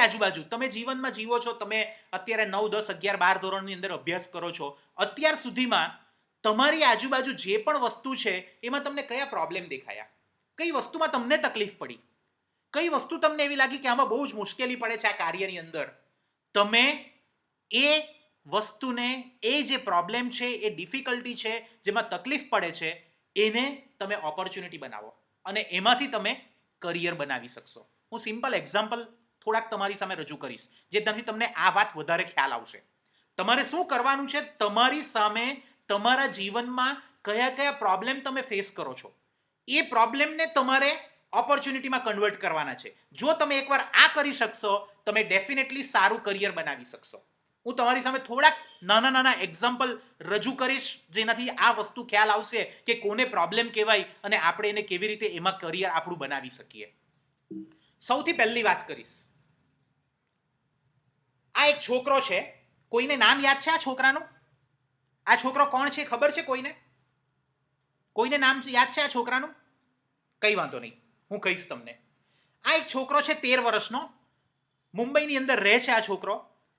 આજુબાજુ તમે જીવનમાં જીવો છો, તમે અત્યારે 9, 10, 11, 12 ધોરણની અંદર અભ્યાસ કરો છો, અત્યાર સુધીમાં તમારી આજુબાજુ જે પણ વસ્તુ છે એમાં તમને કયા પ્રોબ્લેમ દેખાયા, કઈ વસ્તુમાં તમને તકલીફ પડી, કઈ વસ્તુ તમને એવી લાગી કે આમાં બહુ જ મુશ્કેલી પડે છે આ કાર્યની અંદર, તમે એ વસ્તુને, એ જે પ્રોબ્લેમ છે, એ ડિફિકલ્ટી છે, જેમાં તકલીફ પડે છે, એને તમે ઓપોર્ચ્યુનિટી બનાવો અને એમાંથી તમે કરિયર બનાવી શકશો. હું સિમ્પલ એક્ઝામ્પલ થોડાક તમારી સામે રજૂ કરીશ જેનાથી તમને આ વાત વધારે ખ્યાલ આવશે. તમારે શું કરવાનું છે, તમારી સામે તમારા જીવનમાં કયા કયા પ્રોબ્લેમ તમે ફેસ કરો છો એ પ્રોબ્લેમને તમારે ઓપોર્ચ્યુનિટીમાં કન્વર્ટ કરવાના છે. જો તમે એકવાર આ કરી શકશો તમે ડેફિનેટલી સારું કરિયર બનાવી શકશો. હું તમારી સામે થોડાક નાના એક્ઝામ્પલ રજૂ કરીશ જેનાથી આ વસ્તુ ખ્યાલ આવશે કે કોને પ્રોબ્લેમ કહેવાય અને આપણે એને કેવી રીતે એમાં કરિયર આપણું બનાવી શકીએ. સૌથી પહેલી વાત કરીશ, આ એક છોકરો છે, કોઈને નામ યાદ છે આ છોકરાનું? આ છોકરો કોણ છે ખબર છે કોઈને? કોઈને નામ યાદ છે આ છોકરાનું? કઈ વાંધો નહીં, હું કહીશ તમને. આ એક છોકરો છે 13 વર્ષનો, મુંબઈની અંદર રહે છે આ છોકરો.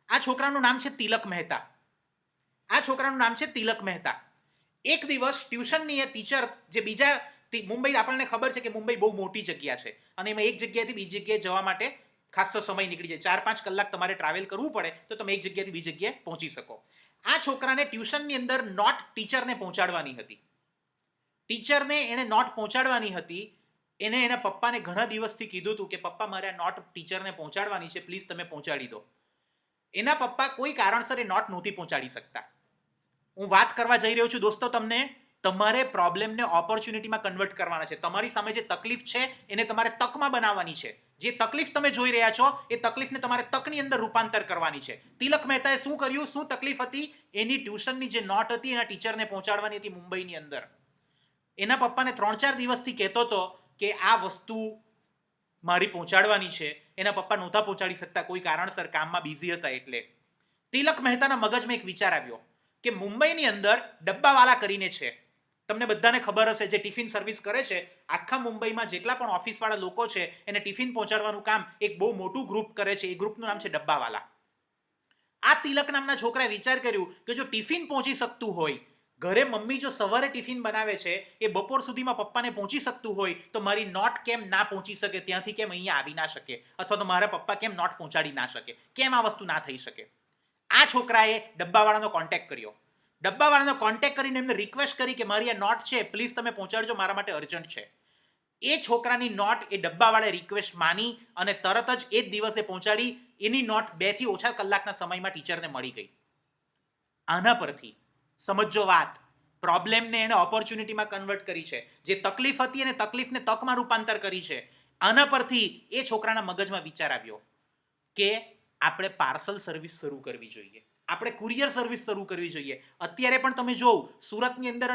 આ છોકરાનું નામ છે તિલક મહેતા. એક દિવસ ટ્યુશનની એ ટીચર, જે બીજા મુંબઈ, આપણને ખબર છે કે મુંબઈ બહુ મોટી જગ્યા છે અને એમાં એક જગ્યાએથી બીજી જગ્યાએ જવા માટે ખાસો સમય નીકળી જાય, 4-5 કલાક તમારે ટ્રાવેલ કરવું પડે તો તમે એક જગ્યાએથી બીજી જગ્યાએ પહોંચી શકો. આ છોકરાને ટ્યુશનની અંદર નોટ ટીચરને પહોંચાડવાની હતી. એને એના પપ્પાને ઘણા દિવસથી કીધું હતું કે પપ્પા મારે આ નોટ ટીચરને પહોંચાડવાની છે, પ્લીઝ તમે પહોંચાડી દો. એના પપ્પા કોઈ કારણસર એ નોટ નહોતી પહોંચાડી શકતા. હું વાત કરવા જઈ રહ્યો છું દોસ્તો, તમને તમારે પ્રોબ્લેમને ઓપોર્ચ્યુનિટીમાં કન્વર્ટ કરવાના છે. તમારી સામે જે તકલીફ છે એને તમારે તકમાં બનાવવાની છે. જે તકલીફ તમે જોઈ રહ્યા છો એ તકલીફને તમારે તકની અંદર રૂપાંતર કરવાની છે. તિલક મહેતાએ શું કર્યું, શું તકલીફ હતી? એની ટ્યુશનની જે નોટ હતી એના ટીચરને પહોંચાડવાની હતી મુંબઈની અંદર. એના પપ્પાને 3-4 દિવસથી કહેતો હતો કે આ વસ્તુ મારી પહોંચાડવાની છે. એના પપ્પા નહોતા પહોંચાડી શકતા, કોઈ કારણસર કામમાં બિઝી હતા. એટલે તિલક મહેતાના મગજમાં એક વિચાર આવ્યો કે મુંબઈની અંદર ડબ્બાવાલા કરીને છે, તમને બધાને ખબર હશે, જે ટિફિન સર્વિસ કરે છે. આખા મુંબઈમાં જેટલા પણ ઓફિસવાળા લોકો છે એને ટિફિન પહોંચાડવાનું કામ એક બહુ મોટું ગ્રુપ કરે છે. એ ગ્રુપનું નામ છે ડબ્બાવાલા. આ તિલક નામના છોકરાએ વિચાર કર્યું કે જો ટિફિન પહોંચી શકતું હોય, ઘરે મમ્મી જો સવારે ટિફિન બનાવે છે એ બપોર સુધીમાં પપ્પાને પહોંચી શકતું હોય તો મારી નોટ કેમ ના પહોંચી શકે, ત્યાંથી કેમ અહીંયા આવી ના શકે, અથવા તો મારા પપ્પા કેમ નોટ પહોંચાડી ના શકે, કેમ આ વસ્તુ ના થઈ શકે? આ છોકરાએ ડબ્બાવાળાનો કોન્ટેક્ટ કર્યો. ડબ્બાવાળાનો કોન્ટેક્ટ કરીને એમને રિક્વેસ્ટ કરી કે મારી આ નોટ છે, પ્લીઝ તમે પહોંચાડજો, મારા માટે અર્જન્ટ છે. એ છોકરાની નોટ એ ડબ્બાવાળાએ રિક્વેસ્ટ માની અને તરત જ એ જ દિવસે પહોંચાડી. એની નોટ 2 થી ઓછા કલાકના સમયમાં ટીચરને મળી ગઈ. આના પરથી સમજો વાત, પ્રોબ્લેમને એને ઓપોર્ચ્યુનિટીમાં કન્વર્ટ કરી છે. જે તકલીફ હતી એને તકલીફને તકમાં રૂપાંતર કરી છે. આના પરથી એ છોકરાના મગજમાં વિચાર આવ્યો કે આપણે પાર્સલ સર્વિસ શરૂ કરવી જોઈએ, આપણે કુરિયર સર્વિસ શરૂ કરવી જોઈએ. અત્યારે પણ તમે જોવો સુરતની અંદર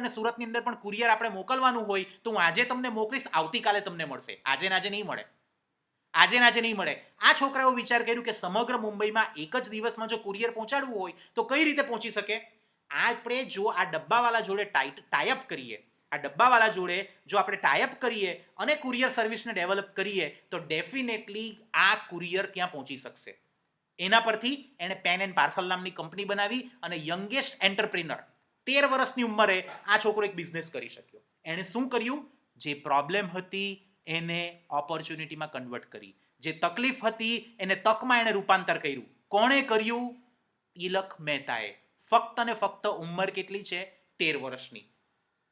પણ કુરિયર આપણે મોકલવાનું હોય તો હું આજે તમને મોકલીશ, આવતીકાલે તમને મળશે, આજે નહીં મળે. આ છોકરાએ વિચાર કર્યું કે સમગ્ર મુંબઈમાં એક જ દિવસમાં જો કુરિયર પહોંચાડવું હોય તો કઈ રીતે પહોંચી શકે? આપણે જો આ ડબ્બાવાલા જોડે ટાઈઅપ કરીએ અને કુરિયર સર્વિસને ડેવલપ કરીએ તો ડેફિનેટલી આ કુરિયર ત્યાં પહોંચી શકશે. એના પરથી એણે પેન એન્ડ પાર્સલ નામની કંપની બનાવી અને યંગેસ્ટ એન્ટરપ્રિનર 13 વર્ષની ઉંમરે આ છોકરો એક બિઝનેસ કરી શક્યો. એણે શું કર્યું? જે પ્રોબ્લેમ હતી એને ઓપોર્ચ્યુનિટીમાં કન્વર્ટ કરી. જે તકલીફ હતી એને તકમાં એણે રૂપાંતર કર્યું. કોણે કર્યું? તિલક મહેતાએ. ફક્ત ને ફક્ત ઉંમર કેટલી છે? 13 વર્ષની.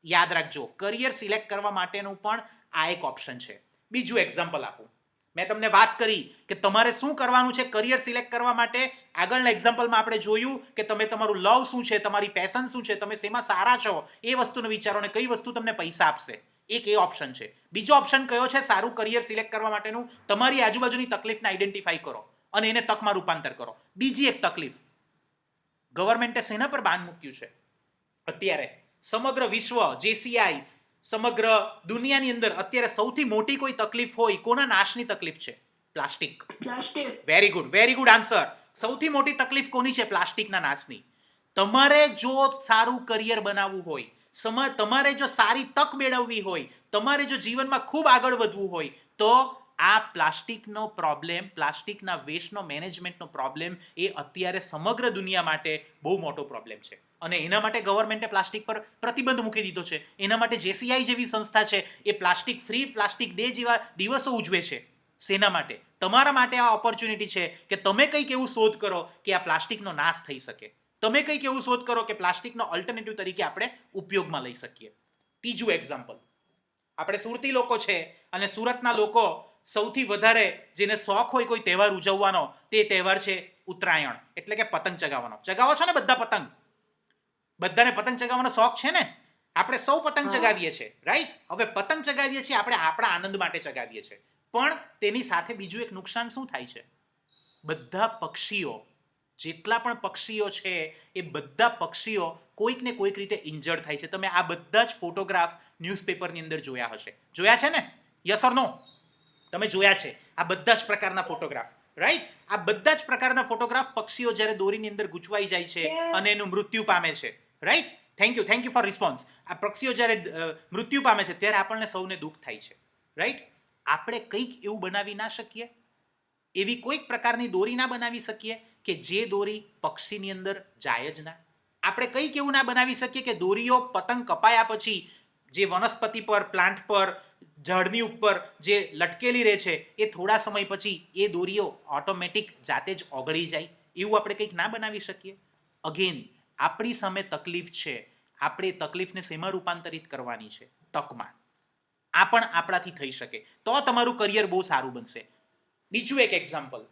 યાદ રાખજો, કરિયર સિલેક્ટ કરવા માટેનું પણ આ એક ઓપ્શન છે. બીજું એક્ઝામ્પલ આપું. મેં તમને વાત કરી કે તમારે શું કરવાનું છે કરિયર સિલેક્ટ કરવા માટે. આગળના એક્ઝામ્પલમાં આપણે જોયું કે તમે તમારું લવ શું છે, તમારી પેશન શું છે, તમે શેમાં સારા છો એ વસ્તુનો વિચારો અને કઈ વસ્તુ તમને પૈસા આપશે. એક એ ઓપ્શન છે. બીજો ઓપ્શન કયો છે સારું કરિયર સિલેક્ટ કરવા માટેનું? તમારી આજુબાજુની તકલીફને આઈડેન્ટિફાઈ કરો અને એને તકમાં રૂપાંતર કરો. બીજી એક તકલીફ, ગવર્મેન્ટે શેના પર બાન મૂક્યું છે અત્યારે? સમગ્ર વિશ્વ, JCI, સમગ્ર દુનિયાની અંદર અત્યારે સૌથી મોટી કોઈ તકલીફ હોય, કોના નાશની તકલીફ છે? Plastic. Very good, very good answer. સૌથી મોટી તકલીફ કોની છે? પ્લાસ્ટિકના નાશની. તમારે જો સારું કરિયર બનાવવું હોય, તમારે જો સારી તક મેળવવી હોય, તમારે જો જીવનમાં ખૂબ આગળ વધવું હોય, તો આ પ્લાસ્ટિકનો પ્રોબ્લેમ, પ્લાસ્ટિકના વેસ્ટનો મેનેજમેન્ટનો પ્રોબ્લેમ એ અત્યારે સમગ્ર દુનિયા માટે બહુ મોટો પ્રોબ્લેમ છે. અને એના માટે ગવર્મેન્ટે પ્લાસ્ટિક પર પ્રતિબંધ મૂકી દીધો છે. એના માટે JCI જેવી સંસ્થા છે એ પ્લાસ્ટિક ફ્રી પ્લાસ્ટિક ડે જેવા દિવસો ઉજવે છે. શેના માટે? તમારા માટે આ ઓપોર્ચ્યુનિટી છે કે તમે કંઈક એવું શોધ કરો કે આ પ્લાસ્ટિકનો નાશ થઈ શકે. તમે કંઈક એવું શોધ કરો કે પ્લાસ્ટિકનો ઓલ્ટરનેટિવ તરીકે આપણે ઉપયોગમાં લઈ શકીએ. ત્રીજું એક્ઝામ્પલ, આપણે સુરતી લોકો છે અને સુરતના લોકો સૌથી વધારે જેને શોખ હોય કોઈ તહેવાર ઉજવવાનો, તે તહેવાર છે ઉત્તરાયણ, એટલે કે પતંગ ચગાવવાનો. ચગાવો છો ને બધા પતંગ? બધાને પતંગ ચગાવવાનો શોખ છે ને? આપણે સૌ પતંગ ચગાવીએ છીએ, રાઈટ? હવે પતંગ ચગાવીએ છીએ આપણે આપણા આનંદ માટે ચગાવીએ છીએ, પણ તેની સાથે બીજું એક નુકસાન શું થાય છે? બધા પક્ષીઓ, જેટલા પણ પક્ષીઓ છે એ બધા પક્ષીઓ કોઈક ને કોઈક રીતે ઇન્જર્ડ થાય છે. તમે આ બધા જ ફોટોગ્રાફ ન્યૂઝપેપરની અંદર જોયા હશે. જોયા છે ને? યસ ઓર નો? તમે જોયા છે આ બધા જ પ્રકારના ફોટોગ્રાફ, રાઈટ? આ બધા જ પ્રકારના ફોટોગ્રાફ પક્ષીઓ જ્યારે દોરીની અંદર ગૂંચવાઈ જાય છે અને એનું મૃત્યુ પામે છે, right? Thank you for response. આ પક્ષીઓ જ્યારે મૃત્યુ પામે છે ત્યારે આપણને સૌને દુઃખ થાય છે, રાઈટ? આપણે કંઈક એવું બનાવી ના શકીએ? એવી કોઈક પ્રકારની દોરી ના બનાવી શકીએ કે જે દોરી પક્ષીની અંદર જાય જ ના? આપણે કંઈક એવું ના બનાવી શકીએ કે દોરીઓ પતંગ કપાયા પછી જે વનસ્પતિ પર, પ્લાન્ટ પર, ઝાડની ઉપર જે લટકેલી રહે છે એ થોડા સમય પછી એ દોરીઓ ઓટોમેટિક જાતે જ ઓગળી જાય? એવું આપણે કંઈક ના બનાવી શકીએ? અગેન, આપણી સામે તકલીફ છે, આપણે તકલીફને શેમાં રૂપાંતરિત કરવાની છે? તકમાં. આ પણ આપણાથી થઈ શકે તો તમારું કરિયર બહુ સારું બનશે. બીજું એક એક્ઝામ્પલ,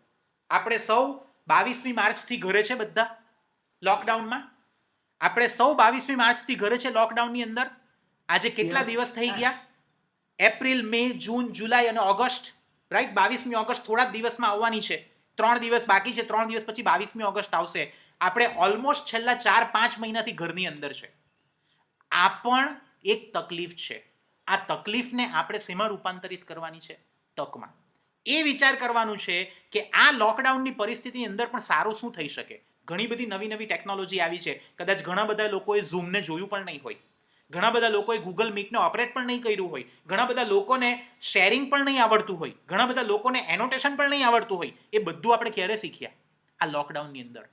આપણે સૌ 22મી માર્ચથી ઘરે છે બધા લોકડાઉનમાં. આપણે સૌ 22મી માર્ચથી ઘરે છે લોકડાઉનની અંદર. આજે કેટલા દિવસ થઈ ગયા? એપ્રિલ, મે, જૂન, જુલાઈ અને ઓગસ્ટ, રાઈટ? 22મી ઓગસ્ટ થોડા જ દિવસમાં આવવાની છે. 3 દિવસ બાકી છે. 3 દિવસ પછી 22મી ઓગસ્ટ આવશે. આપણે ઓલમોસ્ટ છેલ્લા 4-5 મહિનાથી ઘરની અંદર છે. આ પણ એક તકલીફ છે. આ તકલીફને આપણે શેમાં રૂપાંતરિત કરવાની છે? તકમાં. એ વિચાર કરવાનું છે કે આ લોકડાઉનની પરિસ્થિતિની અંદર પણ સારું શું થઈ શકે. ઘણી બધી નવી નવી ટેકનોલોજી આવી છે. કદાચ ઘણા બધા લોકોએ ઝૂમને જોયું પણ નહીં હોય, ઘણા બધા લોકોએ ગૂગલ મીટને ઓપરેટ પણ નહીં કર્યું હોય, ઘણા બધા લોકોને શેરિંગ પણ નહીં આવડતું હોય, ઘણા બધા લોકોને એનોટેશન પણ નહીં આવડતું હોય. એ બધું આપણે ક્યારે શીખ્યા? આ લોકડાઉનની અંદર.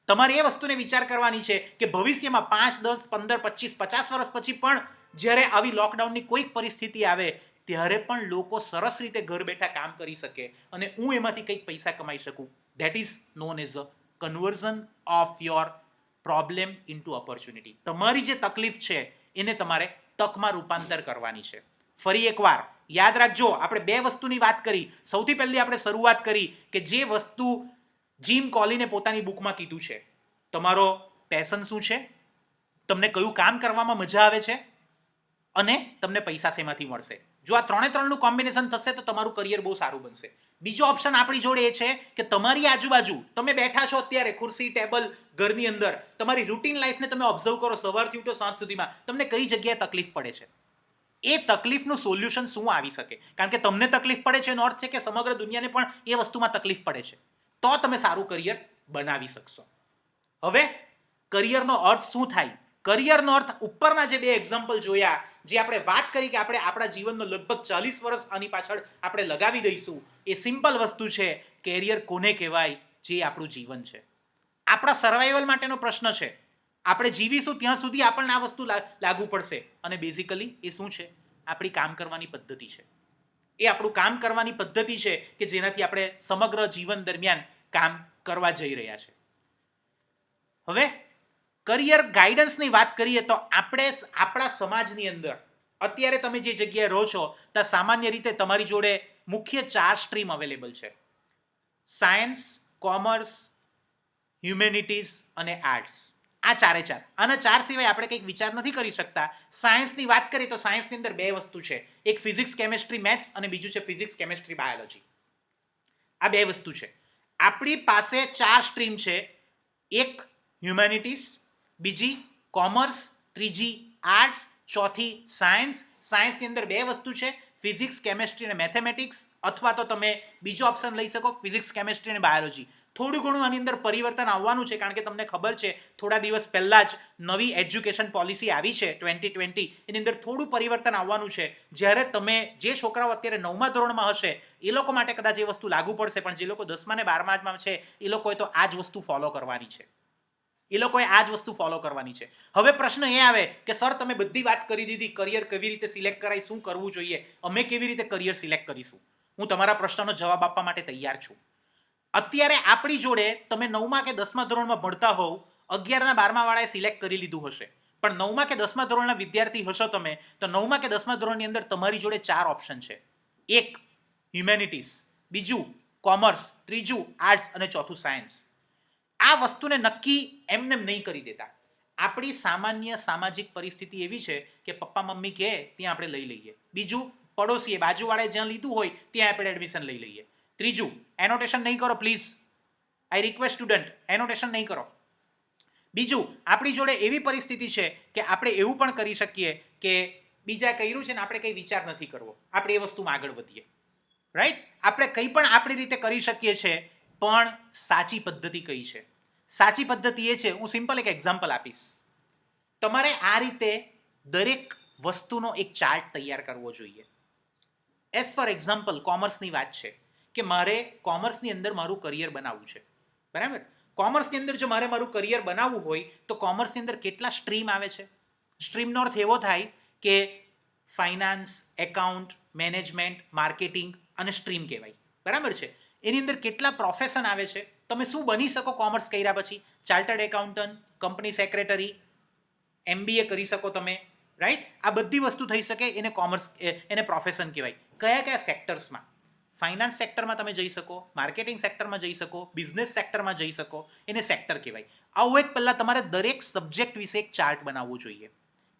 તમારે એ વસ્તુને વિચાર કરવાની છે કે ભવિષ્યમાં 5, 10, 15, 25, 50 વર્ષ પછી પણ જ્યારે આવી લોકડાઉનની કોઈક પરિસ્થિતિ આવે ત્યારે પણ લોકો સરસ રીતે ઘર બેઠા કામ કરી શકે અને હું એમાંથી કંઈક પૈસા કમાઈ શકું. That is known as a conversion of your problem into opportunity. તમારી જે તકલીફ છે એને તમારે તકમાં રૂપાંતર કરવાની છે. ફરી એકવાર યાદ રાખજો, આપણે 2 વસ્તુની વાત કરી. સૌથી પહેલી આપણે શરૂઆત કરી કે જે વસ્તુ જીમ કોલીને પોતાની બુકમાં કીધું છે, તમારો પેશન શું છે, તમને કયું કામ કરવામાં મજા આવે છે અને તમને પૈસા શેમાંથી મળશે. જો આ 3નું કોમ્બિનેશન થશે તો તમારું કરિયર બહુ સારું બનશે. બીજો ઓપ્શન આપણી જોડે એ છે કે તમારી આજુબાજુ તમે બેઠા છો અત્યારે ખુરશી, ટેબલ, ઘરની અંદર, તમારી રૂટીન લાઈફને તમે ઓબ્ઝર્વ કરો. સવારથી ઉઠો સાંજ સુધીમાં તમને કઈ જગ્યાએ તકલીફ પડે છે? એ તકલીફનું સોલ્યુશન શું આવી શકે? કારણ કે તમને તકલીફ પડે છે એનો અર્થ છે કે સમગ્ર દુનિયાને પણ એ વસ્તુમાં તકલીફ પડે છે. તો તમે સારું કરિયર બનાવી શકશો. હવે કરિયરનો અર્થ શું થાય? કરિયરનો અર્થ ઉપરના જે 2 એક્ઝામ્પલ જોયા, જે આપણે વાત કરી કે આપણે આપણા જીવનનો લગભગ 40 વર્ષ આની પાછળ આપણે લગાવી દઈશું, એ સિમ્પલ વસ્તુ છે. કેરિયર કોને કહેવાય? જે આપણું જીવન છે, આપણા સર્વાઈવલ માટેનો પ્રશ્ન છે. આપણે જીવીશું ત્યાં સુધી આપણને આ વસ્તુ લાગુ પડશે અને બેઝિકલી એ શું છે? આપણી કામ કરવાની પદ્ધતિ છે. એ આપણું કામ કરવાની પદ્ધતિ છે કે જેનાથી આપણે સમગ્ર જીવન દરમિયાન કામ કરવા જઈ રહ્યા છે. હવે કરિયર ગાઈડન્સની વાત કરીએ તો આપણે આપણા સમાજની અંદર અત્યારે તમે જે જગ્યાએ રહો છો ત્યાં સામાન્ય રીતે તમારી જોડે મુખ્ય 4 સ્ટ્રીમ અવેલેબલ છે: સાયન્સ, કોમર્સ, હ્યુમેનિટીઝ અને આર્ટ્સ. આ ચારે ચાર. આના 4 સિવાય આપણે કંઈક વિચાર નથી કરી શકતા. સાયન્સની વાત કરીએ તો સાયન્સની અંદર 2 વસ્તુ છે, એક ફિઝિક્સ, કેમેસ્ટ્રી, મેથ્સ અને બીજું છે ફિઝિક્સ, કેમેસ્ટ્રી, બાયોલોજી. આ 2 વસ્તુ છે. આપણી પાસે 4 સ્ટ્રીમ છે: એક હ્યુમેનિટીઝ, બીજી કોમર્સ, ત્રીજી આર્ટ્સ, ચોથી સાયન્સ. સાયન્સની અંદર 2 વસ્તુ છે, ફિઝિક્સ, કેમેસ્ટ્રી અને મેથેમેટિક્સ, અથવા તો તમે બીજો ઓપ્શન લઈ શકો ફિઝિક્સ, કેમેસ્ટ્રી અને બાયોલોજી. થોડું ઘણું આની અંદર પરિવર્તન આવવાનું છે, કારણ કે તમને ખબર છે થોડા દિવસ પહેલાં જ નવી એજ્યુકેશન પોલિસી આવી છે 2020. એની અંદર થોડું પરિવર્તન આવવાનું છે. જ્યારે તમે જે છોકરાઓ અત્યારે 9મા ધોરણમાં હશે એ લોકો માટે કદાચ એ વસ્તુ લાગુ પડશે, પણ જે લોકો 10મા ને 12મા છે એ લોકોએ તો આ જ વસ્તુ ફોલો કરવાની છે. હવે પ્રશ્ન એ આવે કે સર તમે બધી વાત કરી દીધી, કરિયર કેવી રીતે સિલેક્ટ કરાય, શું કરવું જોઈએ, અમે કેવી રીતે કરિયર સિલેક્ટ કરીશું? હું તમારા પ્રશ્નનો જવાબ આપવા માટે તૈયાર છું. અત્યારે આપણી જોડે તમે 9મા કે 10મા ધોરણમાં ભણતા હોવ, 11ના 12મા વાળાએ સિલેક્ટ કરી લીધું હશે, પણ 9મા કે 10મા ધોરણના વિદ્યાર્થી હશો તમે, તો 9મા કે 10મા ધોરણની અંદર તમારી જોડે 4 ઓપ્શન છે: એક હ્યુમેનિટીઝ, બીજું કોમર્સ, ત્રીજું આર્ટ્સ અને ચોથું સાયન્સ. આ વસ્તુને નક્કી એમને નહીં કરી દેતા. આપણી સામાન્ય સામાજિક પરિસ્થિતિ એવી છે કે પપ્પા મમ્મી કહે ત્યાં આપણે લઈ લઈએ. બીજું, પડોશીએ બાજુવાળાએ જ્યાં લીધું હોય ત્યાં આપણે એડમિશન લઈ લઈએ. ત્રીજું, એનોટેશન નહીં કરો please, I request student, annotation નહીં કરો. બીજું, આપણી જોડે એવી પરિસ્થિતિ છે કે આપણે એવું પણ કરી શકીએ કે બીજા કર્યું છે ને આપણે કંઈ વિચાર નથી કરવો, આપણે એ વસ્તુમાં આગળ વધીએ. રાઈટ? આપણે કંઈ પણ આપણી રીતે કરી શકીએ છીએ, પણ સાચી પદ્ધતિ કઈ છે? સાચી પદ્ધતિ એ છે, હું સિમ્પલ એક એક્ઝામ્પલ આપીશ. તમારે આ રીતે દરેક વસ્તુનો એક ચાર્ટ તૈયાર કરવો જોઈએ. એઝ ફોર એક્ઝામ્પલ કોમર્સની વાત છે કે મારે કોમર્સની અંદર મારું કરિયર બનાવવું છે, બરાબર? કોમર્સની અંદર જો મારે મારું કરિયર બનાવવું હોય તો કોમર્સની અંદર કેટલા સ્ટ્રીમ આવે છે? સ્ટ્રીમનો અર્થ એવો થાય કે ફાઇનાન્સ, એકાઉન્ટ, મેનેજમેન્ટ, માર્કેટિંગ અને સ્ટ્રીમ કહેવાય, બરાબર છે? એની અંદર કેટલા પ્રોફેશન આવે છે? તમે શું બની શકો કોમર્સ કર્યા પછી? Chartered accountant, company secretary, MBA કરી શકો તમે, રાઈટ? આ બધી વસ્તુ થઈ શકે, એને કોમર્સ, એને પ્રોફેશન કહેવાય. કયા કયા સેક્ટર્સમાં? ફાઇનાન્સ સેક્ટરમાં તમે જઈ શકો, માર્કેટિંગ સેક્ટરમાં જઈ શકો, બિઝનેસ સેક્ટરમાં જઈ શકો, એને સેક્ટર કહેવાય. આવું એક પહેલાં તમારે દરેક સબ્જેક્ટ વિશે એક ચાર્ટ બનાવવું જોઈએ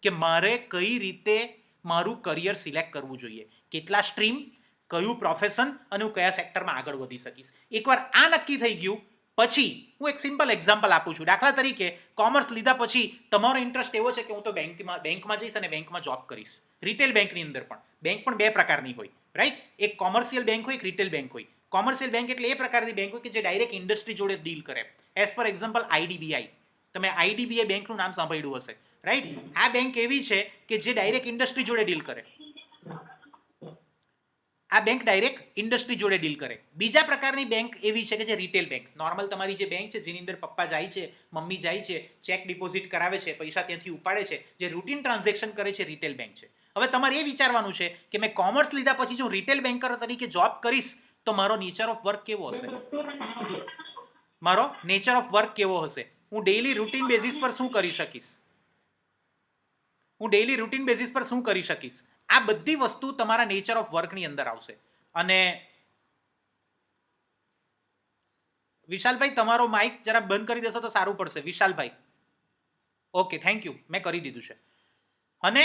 કે મારે કઈ રીતે મારું કરિયર સિલેક્ટ કરવું જોઈએ, કેટલા સ્ટ્રીમ, કયું પ્રોફેશન અને હું કયા સેક્ટરમાં આગળ વધી શકીશ. એકવાર આ નક્કી થઈ ગયું પછી હું એક સિમ્પલ એક્ઝામ્પલ આપું છું. દાખલા તરીકે કોમર્સ લીધા પછી તમારો ઇન્ટરેસ્ટ એવો છે કે હું તો બેંકમાં જઈશ અને બેંકમાં જોબ કરીશ. રિટેલ બેંકની અંદર પણ બેંક પણ 2 પ્રકારની હોય, રાઈટ? એક કોમર્શિયલ બેંક હોય, એક રિટેલ બેંક હોય. કોમર્શિયલ બેંક એટલે એ પ્રકારની બેંક હોય કે જે ડાયરેક્ટ ઇન્ડસ્ટ્રી જોડે ડીલ કરે. As for example IDBI. તમે IDBI બેંકનું નામ સાંભળ્યું હશે, રાઈટ? આ બેંક એવી છે કે જે ડાયરેક્ટ ઇન્ડસ્ટ્રી જોડે ડીલ કરે. આ બેંક ડાયરેક્ટ ઇન્ડસ્ટ્રી જોડે ડીલ કરે. બીજા પ્રકારની બેંક એવી છે કે જે રિટેલ બેંક, નોર્મલ તમારી જે બેંક છે જેની અંદર પપ્પા જાય છે, મમ્મી જાય છે, ચેક ડિપોઝિટ કરાવે છે, પૈસા ત્યાંથી ઉપાડે છે, જે રૂટીન ટ્રાન્ઝેક્શન કરે છે, રિટેલ બેંક છે. હવે તમારે એ વિચારવાનું છે કે મેં કોમર્સ લીધા પછી જો રિટેલ બેન્કર તરીકે જોબ કરીશ તો મારો નેચર ઓફ વર્ક કેવો હશે? હું ડેઈલી રૂટીન બેઝિસ પર શું કરી શકીશ? આ બધી વસ્તુ તમારા નેચર ઓફ વર્કની અંદર આવશે. અને વિશાલભાઈ તમારો માઇક જરા બંધ કરી દેશો તો સારું પડશે. વિશાલભાઈ, ઓકે, થેન્ક યુ, મેં કરી દીધું છે. અને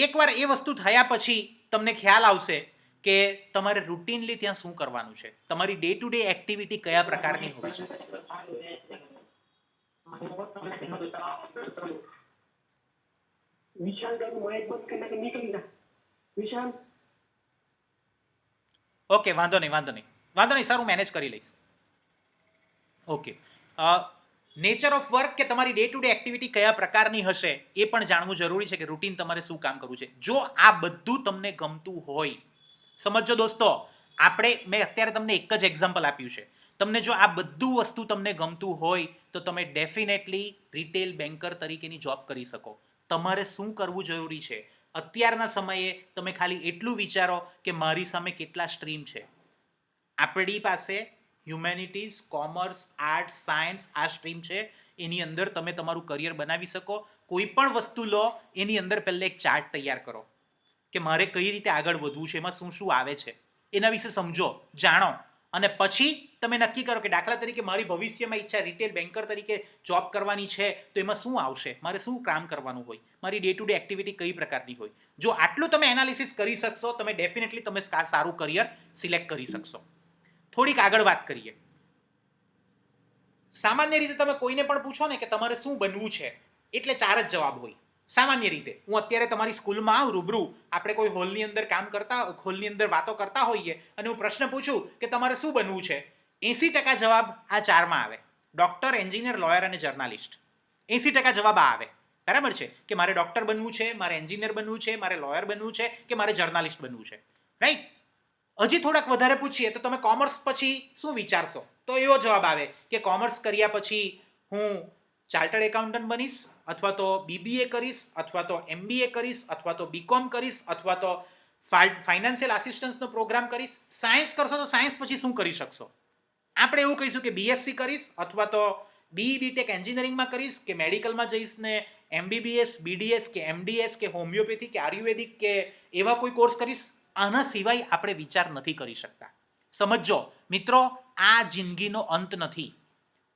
એકવાર એ વસ્તુ થયા પછી તમને ખ્યાલ આવશે કે તમારે રૂટીનલી ત્યાં શું કરવાનું છે, તમારી ડે ટુ ડે એક્ટિવિટી કયા પ્રકારની હોય છે. ઓકે, વાંધો નહીં સર, હું મેનેજ કરી લઈશ. ઓકે, નેચર ઓફ વર્ક કે તમારી ડે ટુ ડે એક્ટિવિટી કયા પ્રકારની હશે એ પણ જાણવું જરૂરી છે કે રૂટીન તમારે શું કામ કરવું છે. જો આ બધું તમને ગમતું હોય, સમજો દોસ્તો, મેં અત્યારે તમને એક જ એક્ઝામ્પલ આપ્યું છે. તમને જો આ બધું વસ્તુ તમને ગમતું હોય તો તમે ડેફિનેટલી રિટેલ બેન્કર તરીકેની જોબ કરી શકો. તમારે શું કરવું જરૂરી છે? અત્યારના સમયે તમે ખાલી એટલું વિચારો કે મારી સામે કેટલા સ્ટ્રીમ છે. આપણી પાસે હ્યુમેનિટીઝ, કોમર્સ, આર્ટ્સ, સાયન્સ આ સ્ટ્રીમ છે. એની અંદર તમે તમારું કરિયર બનાવી શકો. કોઈ પણ વસ્તુ લો એની અંદર પહેલે એક ચાર્ટ તૈયાર કરો કે મારે કઈ રીતે આગળ વધવું છે, એમાં શું શું આવે છે, એના વિશે સમજો, જાણો, અને પછી તમે નક્કી કરો કે દાખલા તરીકે મારી ભવિષ્યમાં ઈચ્છા રિટેલ બેન્કર તરીકે જોબ કરવાની છે, તો એમાં શું આવશે, મારે શું કામ કરવાનું હોય, મારી ડે ટુ ડે એક્ટિવિટી કઈ પ્રકારની હોય. જો આટલું તમે એનાલિસિસ કરી શકશો, તમે ડેફિનેટલી તમે સારું કરિયર સિલેક્ટ કરી શકશો. થોડીક આગળ વાત કરીએ. સામાન્ય રીતે તમે કોઈને પણ પૂછો ને કે તમારે શું બનવું છે, એટલે 4 જ જવાબ હોય. સામાન્ય રીતે હું અત્યારે તમારી સ્કૂલમાં આવું રૂબરૂ, આપણે કોઈ હોલની અંદર હોલની અંદર વાતો કરતા હોઈએ અને હું પ્રશ્ન પૂછું કે તમારે શું બનવું છે, 80% જવાબ આ 4માં આવે. ડોક્ટર, એન્જિનિયર, લોયર અને જર્નાલિસ્ટ. 80% જવાબ આ આવે. બરાબર છે કે મારે ડોક્ટર બનવું છે, મારે એન્જિનિયર બનવું છે, મારે લોયર બનવું છે કે મારે જર્નાલિસ્ટ બનવું છે. રાઈટ. હજી થોડાક વધારે પૂછીએ તો તમે કોમર્સ પછી શું વિચારશો, તો એવો જવાબ આવે કે કોમર્સ કર્યા પછી હું ચાર્ટર્ડ એકાઉન્ટન્ટ બનીશ, અથવા તો BBA કરીશ, અથવા તો MBA કરીશ, અથવા તો BCom કરીશ, અથવા તો ફાઇનાન્શિયલ આસિસ્ટન્સનો પ્રોગ્રામ કરીશ. સાયન્સ કરશો તો સાયન્સ પછી શું કરી શકશો? આપણે એવું કહીશું કે BSc કરીશ, અથવા તો BE BTech એન્જિનિયરિંગમાં કરીશ, કે મેડિકલમાં જઈશ ને MBBS, BDS કે MDS કે હોમિયોપેથી કે આયુર્વેદિક કે એવા કોઈ કોર્સ કરીશ. આના સિવાય આપણે વિચાર નથી કરી શકતા. સમજો મિત્રો, આ જિંદગીનો અંત નથી.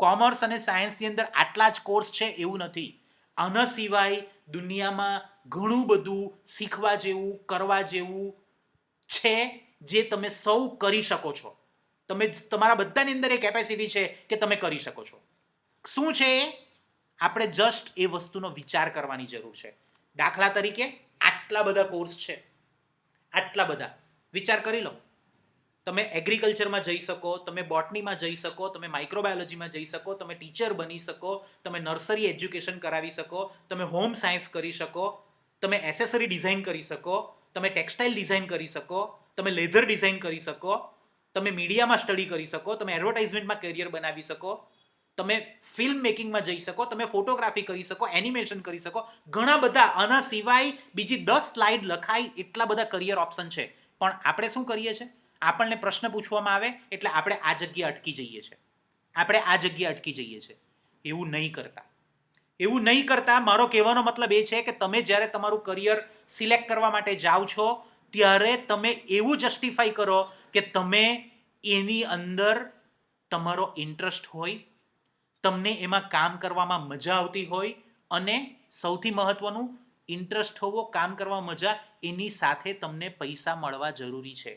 કોમર્સ અને સાયન્સની અંદર આટલા જ કોર્સ છે એવું નથી. આના સિવાય દુનિયામાં ઘણું બધું શીખવા જેવું, કરવા જેવું છે, જે તમે સૌ કરી શકો છો. તમારા બધાની અંદર એ કેપેસિટી છે કે તમે કરી શકો છો. શું છે એ? આપણે જસ્ટ એ વસ્તુનો વિચાર કરવાની જરૂર છે. દાખલા તરીકે આટલા બધા કોર્સ છે, આટલા બધા. વિચાર કરી લો. તમે એગ્રીકલ્ચરમાં જઈ શકો, તમે બોટનીમાં જઈ શકો, તમે માઇક્રોબાયોલોજીમાં જઈ શકો, તમે ટીચર બની શકો, તમે નર્સરી એજ્યુકેશન કરાવી શકો, તમે હોમ સાયન્સ કરી શકો, તમે એસેસરી ડિઝાઇન કરી શકો, તમે ટેક્સટાઇલ ડિઝાઇન કરી શકો, તમે લેધર ડિઝાઇન કરી શકો, તમે મીડિયામાં સ્ટડી કરી શકો, તમે એડવર્ટાઇઝમેન્ટમાં કરિયર બનાવી શકો, તમે ફિલ્મ મેકિંગમાં જઈ શકો, તમે ફોટોગ્રાફી કરી શકો, એનિમેશન કરી શકો. ઘણા બધા. આના સિવાય બીજી 10 સ્લાઇડ લખાય એટલા બધા કરિયર ઓપ્શન છે. પણ આપણે શું કરીએ છીએ? આપણને પ્રશ્ન પૂછવામાં આવે એટલે આપણે આ જગ્યા અટકી જઈએ છીએ. એવું નહીં કરતા. મારો કહેવાનો મતલબ એ છે કે તમે જ્યારે તમારું કરિયર સિલેક્ટ કરવા માટે જાઓ છો, ત્યારે તમે એવું જસ્ટિફાઈ કરો કે તમે એની અંદર તમારો ઇન્ટરેસ્ટ હોય, તમને એમાં કામ કરવામાં મજા આવતી હોય, અને સૌથી મહત્વનું, ઇન્ટરેસ્ટ હોવો, કામ કરવામાં મજા, એની સાથે તમને પૈસા મળવા જરૂરી છે.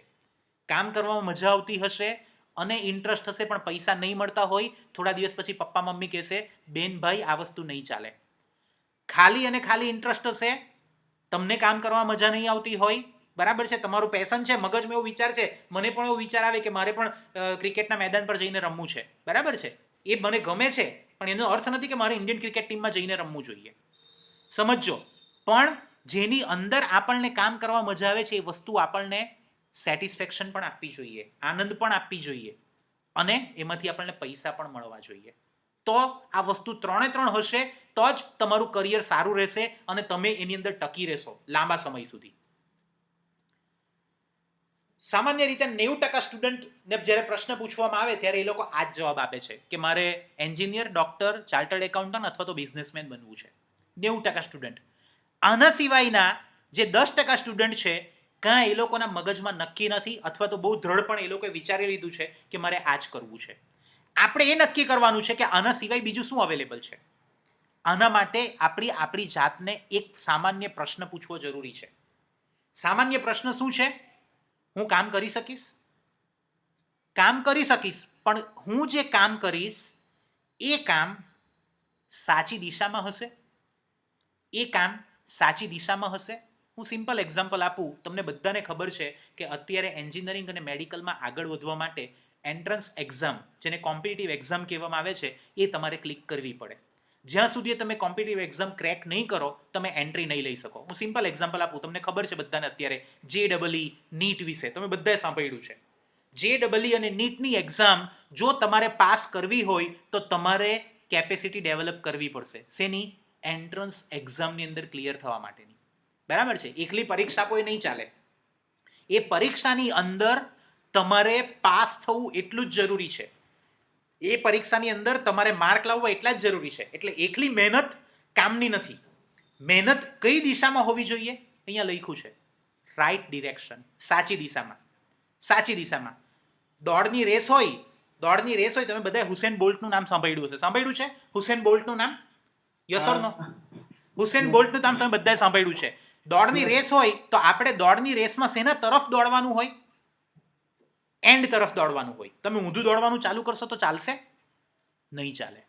કામ કરવામાં મજા આવતી હશે અને ઇન્ટરેસ્ટ હશે, પણ પૈસા નહીં મળતા હોય, થોડા દિવસ પછી પપ્પા મમ્મી કહેશે, બેન ભાઈ આ વસ્તુ નહીં ચાલે. ખાલી અને ખાલી ઇન્ટરેસ્ટ હશે, તમને કામ કરવામાં મજા નહીં આવતી હોય, બરાબર છે, તમારું પેશન છે, મગજમાં એવો વિચાર છે, મને પણ એવો વિચાર આવે કે મારે પણ ક્રિકેટના મેદાન પર જઈને રમવું છે, બરાબર છે, એ મને ગમે છે, પણ એનો અર્થ નથી કે મારે ઇન્ડિયન ક્રિકેટ ટીમમાં જઈને રમવું જોઈએ. સમજો. પણ જેની અંદર આપણને કામ કરવા મજા આવે છે, એ વસ્તુ આપણને સેટિસ્ફેક્શન પણ આપવી જોઈએ, આનંદ પણ આપવી જોઈએ, અને એમાંથી આપણને પૈસા પણ મળવા જોઈએ. તો આ વસ્તુ 3 હશે તો જ તમારું કરિયર સારું રહેશે અને તમે એની અંદર ટકી રહેશો લાંબા સમય સુધી. સામાન્ય રીતે 90% સ્ટુડન્ટને જ્યારે પ્રશ્ન પૂછવામાં આવે ત્યારે એ લોકો આ જ જવાબ આપે છે કે મારે એન્જિનિયર, ડોક્ટર, ચાર્ટર્ડ એકાઉન્ટન્ટ અથવા તો બિઝનેસમેન બનવું છે. 90% સ્ટુડન્ટ. આના સિવાયના જે 10% સ્ટુડન્ટ છે, કાં એ લોકોના મગજમાં નક્કી નથી, અથવા તો બહુ દ્રઢ પણ એ લોકોએ વિચારી લીધું છે કે મારે આ જ કરવું છે. આપણે એ નક્કી કરવાનું છે કે આના સિવાય બીજું શું અવેલેબલ છે. આના માટે આપણી જાતને એક સામાન્ય પ્રશ્ન પૂછવો જરૂરી છે. સામાન્ય પ્રશ્ન શું છે? હું કામ કરી શકીશ? કામ કરી શકીશ, પણ હું જે કામ કરીશ એ કામ સાચી દિશામાં હશે? એ કામ સાચી દિશામાં હશે? હું સિમ્પલ એક્ઝામ્પલ આપું. તમને બધાને ખબર છે કે અત્યારે એન્જિનિયરિંગ અને મેડિકલમાં આગળ વધવા માટે એન્ટ્રન્સ એક્ઝામ, જેને કોમ્પિટિટિવ એક્ઝામ કહેવામાં આવે છે, એ તમારે ક્લિક કરવી પડે. જ્યાં સુધી તમે કોમ્પિટિટિવ એક્ઝામ ક્રેક નહીં કરો, તમે એન્ટ્રી નહીં લઈ શકો. હું સિમ્પલ એક્ઝામ્પલ આપું. તમને ખબર છે બધાને અત્યારે JEE, નીટ વિશે તમે બધાએ સાંભળ્યું છે. JEE અને નીટની એક્ઝામ જો તમારે પાસ કરવી હોય તો તમારે કેપેસિટી ડેવલપ કરવી પડશે. શેની? એન્ટ્રન્સ એક્ઝામની અંદર ક્લિયર થવા માટેની. બરાબર છે? એકલી પરીક્ષા આપો એ નહીં ચાલે. એ પરીક્ષાની અંદર તમારે પાસ થવું એટલું જ જરૂરી છે. એ પરીક્ષાની અંદર તમારે માર્ક લાવવા એટલા જ જરૂરી છે. એટલે એકલી મહેનત કામની નથી. મહેનત કઈ દિશામાં હોવી જોઈએ? અહીંયા લખ્યું છે, રાઈટ ડિરેક્શન, સાચી દિશામાં. સાચી દિશામાં. દોડની રેસ હોય, તમે બધાએ હુસેન બોલ્ટનું નામ સાંભળ્યું હશે. સાંભળ્યું છે હુસેન બોલ્ટનું નામ? યસ ઓર નો? હુસેન બોલ્ટનું નામ તમે બધાએ સાંભળ્યું છે. દોડની રેસ હોય તો આપણે દોડની રેસમાં શેના તરફ દોડવાનું હોય? એન્ડ તરફ દોડવાનું હોય. તમે ઊંધું દોડવાનું ચાલુ કરશો તો ચાલશે? નહીં ચાલે.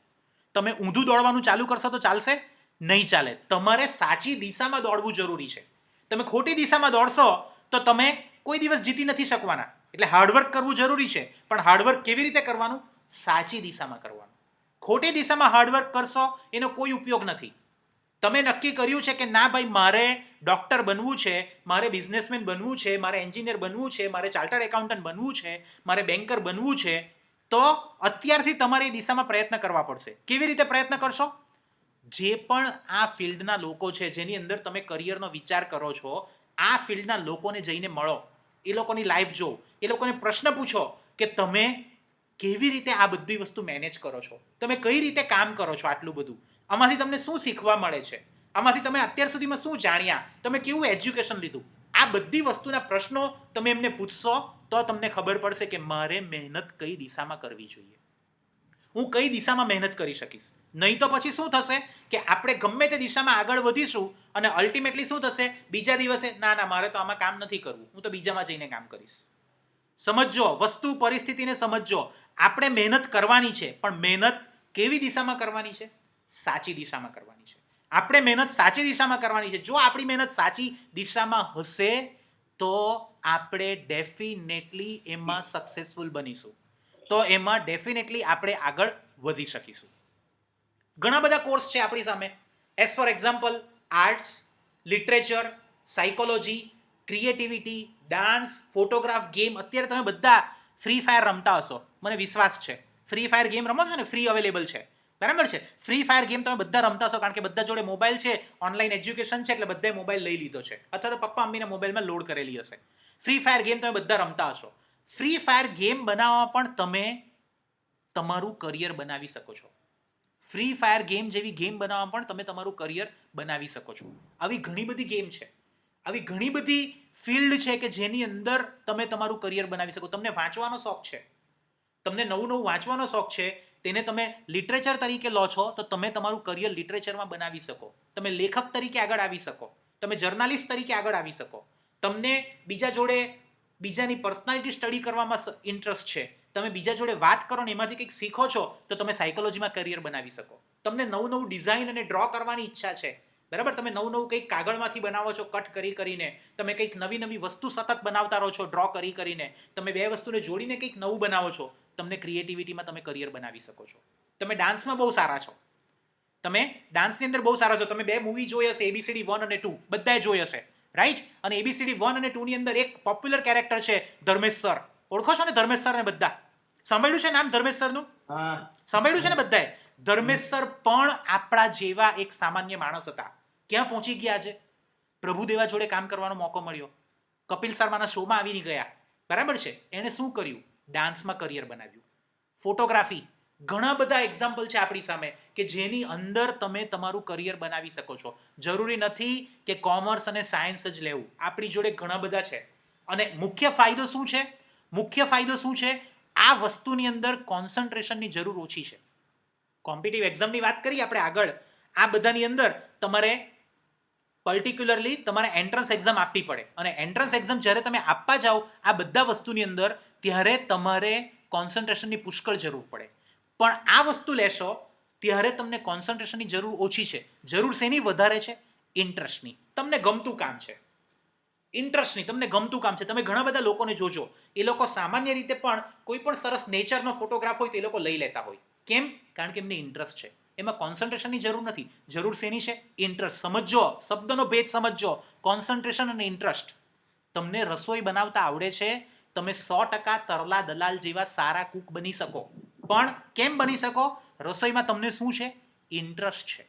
તમે ઊંધું દોડવાનું ચાલુ કરશો તો ચાલશે? નહીં ચાલે. તમારે સાચી દિશામાં દોડવું જરૂરી છે. તમે ખોટી દિશામાં દોડશો તો તમે કોઈ દિવસ જીતી નથી શકવાના. એટલે હાર્ડવર્ક કરવું જરૂરી છે, પણ હાર્ડવર્ક કેવી રીતે કરવાનું? સાચી દિશામાં કરવાનું. ખોટી દિશામાં હાર્ડવર્ક કરશો એનો કોઈ ઉપયોગ નથી. તમે નક્કી કર્યું છે કે ના ભાઈ મારે ડૉક્ટર બનવું છે, મારે બિઝનેસમેન બનવું છે, મારે એન્જિનિયર બનવું છે, મારે ચાર્ટર્ડ એકાઉન્ટન્ટ બનવું છે, મારે બેન્કર બનવું છે, તો અત્યારથી તમારે એ દિશામાં પ્રયત્ન કરવા પડશે. કેવી રીતે પ્રયત્ન કરશો? જે પણ આ ફિલ્ડના લોકો છે જેની અંદર તમે કરિયરનો વિચાર કરો છો, આ ફિલ્ડના લોકોને જઈને મળો, એ લોકોની લાઈફ જો, એ લોકોને પ્રશ્ન પૂછો કે તમે કેવી રીતે આ બધી વસ્તુ મેનેજ કરો છો, તમે કઈ રીતે કામ કરો છો, આટલું બધું આમાંથી તમને શું શીખવા મળે છે, આમાંથી તમે અત્યાર સુધીમાં શું જાણ્યા, તમે કેવું એજ્યુકેશન લીધું, આ બધી વસ્તુના પ્રશ્નો તમે એમને પૂછશો તો તમને ખબર પડશે કે મારે મહેનત કઈ દિશામાં કરવી જોઈએ, હું કઈ દિશામાં મહેનત કરી શકીશ. નહીં તો પછી શું થશે કે આપણે ગમે તે દિશામાં આગળ વધીશું અને અલ્ટિમેટલી શું થશે, બીજા દિવસે ના મારે તો આમાં કામ નથી કરવું, હું તો બીજામાં જઈને કામ કરીશ. સમજો, વસ્તુ પરિસ્થિતિને સમજો. આપણે મહેનત કરવાની છે, પણ મહેનત કેવી દિશામાં કરવાની છે? સાચી દિશામાં કરવાની છે. આપણે મહેનત સાચી દિશામાં કરવાની છે. જો આપણી મહેનત સાચી દિશામાં હશે તો આપણે ડેફિનેટલી એમાં સક્સેસફુલ બનીશું, તો એમાં ડેફિનેટલી આપણે આગળ વધી શકીશું. ઘણા બધા કોર્સ છે આપણી સામે. As for example arts, literature, psychology, creativity, dance, photograph, game. અત્યારે તમે બધા ફ્રી ફાયર રમતા હશો, મને વિશ્વાસ છે. ફ્રી ફાયર ગેમ રમો છો ને, ફ્રી અવેલેબલ છે, બરાબર છે? ફ્રી ફાયર ગેમ તમે બધા રમતા હશો, કારણ કે બધા જોડે મોબાઈલ છે, ઓનલાઈન એજ્યુકેશન છે, એટલે બધાએ મોબાઈલ લઈ લીધો છે, અથવા તો પપ્પા મમ્મીના મોબાઈલમાં લોડ કરેલી હશે. ફ્રી ફાયર ગેમ તમે બધા રમતા હશો. ફ્રી ફાયર ગેમ બનાવવામાં પણ તમે તમારું કરિયર બનાવી શકો છો. ફ્રી ફાયર ગેમ જેવી ગેમ બનાવવામાં પણ તમે તમારું કરિયર બનાવી શકો છો. આવી ઘણી બધી ગેમ છે, આવી ઘણી બધી ફિલ્ડ છે કે જેની અંદર તમે તમારું કરિયર બનાવી શકો. તમને વાંચવાનો શોખ છે, તમને નવું નવું વાંચવાનો શોખ છે, તેને તમે લિટરેચર તરીકે લો છો તો તમે તમારું કરિયર લિટરેચરમાં બનાવી શકો. તમે લેખક તરીકે આગળ આવી શકો, તમે જર્નાલિસ્ટ તરીકે આગળ આવી શકો. તમને બીજા જોડે બીજાની પર્સનાલિટી સ્ટડી કરવામાં ઇન્ટરેસ્ટ છે, તમે બીજા જોડે વાત કરો ને એમાંથી કંઈક શીખો છો, તો તમે સાયકોલોજીમાં કરિયર બનાવી શકો. તમને નવું નવું ડિઝાઇન અને ડ્રો કરવાની ઈચ્છા છે, બરાબર? તમે નવું નવું કંઈક કાગળમાંથી બનાવો છો, કટ કરીને તમે કંઈક નવી નવી વસ્તુ સતત બનાવતા રહો છો, ડ્રો કરીને તમે બે વસ્તુને જોડીને કંઈક નવું બનાવો છો. તમને ક્રિએટિવિટીમાં તમે કરિયર બનાવી શકો છો. તમે ડાન્સમાં બહુ સારા છો, તમે ડાન્સની અંદર બહુ સારા છો. તમે 2 મૂવી જોઈ હશે, ABCD 1 અને 2 બધાએ જોઈ હશે, રાઈટ? અને ABCD 1 અને 2 ની અંદર એક પોપ્યુલર કેરેક્ટર છે ધર્મેશ સર. ઓળખો છો ને ધર્મેશ સર ને? બધા સાંભળ્યું છે નામ ધર્મેશ સરનું? સાંભળ્યું છે ને બધાએ? ધર્મેશ સર પણ આપણા જેવા એક સામાન્ય માણસ હતા. ક્યાં પહોંચી ગયા છે? પ્રભુદેવા જોડે કામ કરવાનો મોકો મળ્યો, કપિલ શર્માના શોમાં આવીને ગયા, બરાબર છે? એણે શું કર્યું? ડાન્સમાં કરિયર બનાવ્યું. ફોટોગ્રાફી, ઘણા બધા એક્ઝામ્પલ છે આપણી સામે કે જેની અંદર તમે તમારું કરિયર બનાવી શકો છો. જરૂરી નથી કે કોમર્સ અને સાયન્સ જ લેવું, આપણી જોડે ઘણા બધા છે. અને મુખ્ય ફાયદો શું છે? મુખ્ય ફાયદો શું છે? આ વસ્તુની અંદર કોન્સન્ટ્રેશનની જરૂર ઓછી છે. કોમ્પિટિટિવ એક્ઝામની વાત કરીએ આપણે આગળ, આ બધાની અંદર તમારે પર્ટિક્યુલરલી તમારે એન્ટ્રન્સ એક્ઝામ આપવી પડે, અને એન્ટ્રન્સ એક્ઝામ જ્યારે તમે આપવા જાઓ આ બધા વસ્તુની અંદર, ત્યારે તમારે કોન્સન્ટ્રેશનની પુષ્કળ જરૂર પડે. પણ આ વસ્તુ લેશો ત્યારે તમને કોન્સન્ટ્રેશનની જરૂર ઓછી છે. જરૂર શેની વધારે છે? ઇન્ટરેસ્ટની. તમને ગમતું કામ છે, ઇન્ટરેસ્ટની, તમને ગમતું કામ છે. તમે ઘણા બધા લોકોને જોજો, એ લોકો સામાન્ય રીતે પણ કોઈ પણ સરસ નેચરનો ફોટોગ્રાફ હોય તો એ લોકો લઈ લેતા હોય. કેમ? કારણ કે એમને ઇન્ટરેસ્ટ છે. એમાં કોન્સન્ટ્રેશનની જરૂર નથી. જરૂર શેની છે? ઇન્ટરેસ્ટ. સમજો, શબ્દનો ભેદ સમજો, કોન્સન્ટ્રેશન અને ઇન્ટરેસ્ટ. તમને રસોઈ બનાવતા આવડે છે, તમે 100% તરલા દલાલ જેવા સારા કુક બની શકો. પણ કેમ બની શકો? રસોઈમાં તમને શું છે? ઇન્ટરેસ્ટ છે.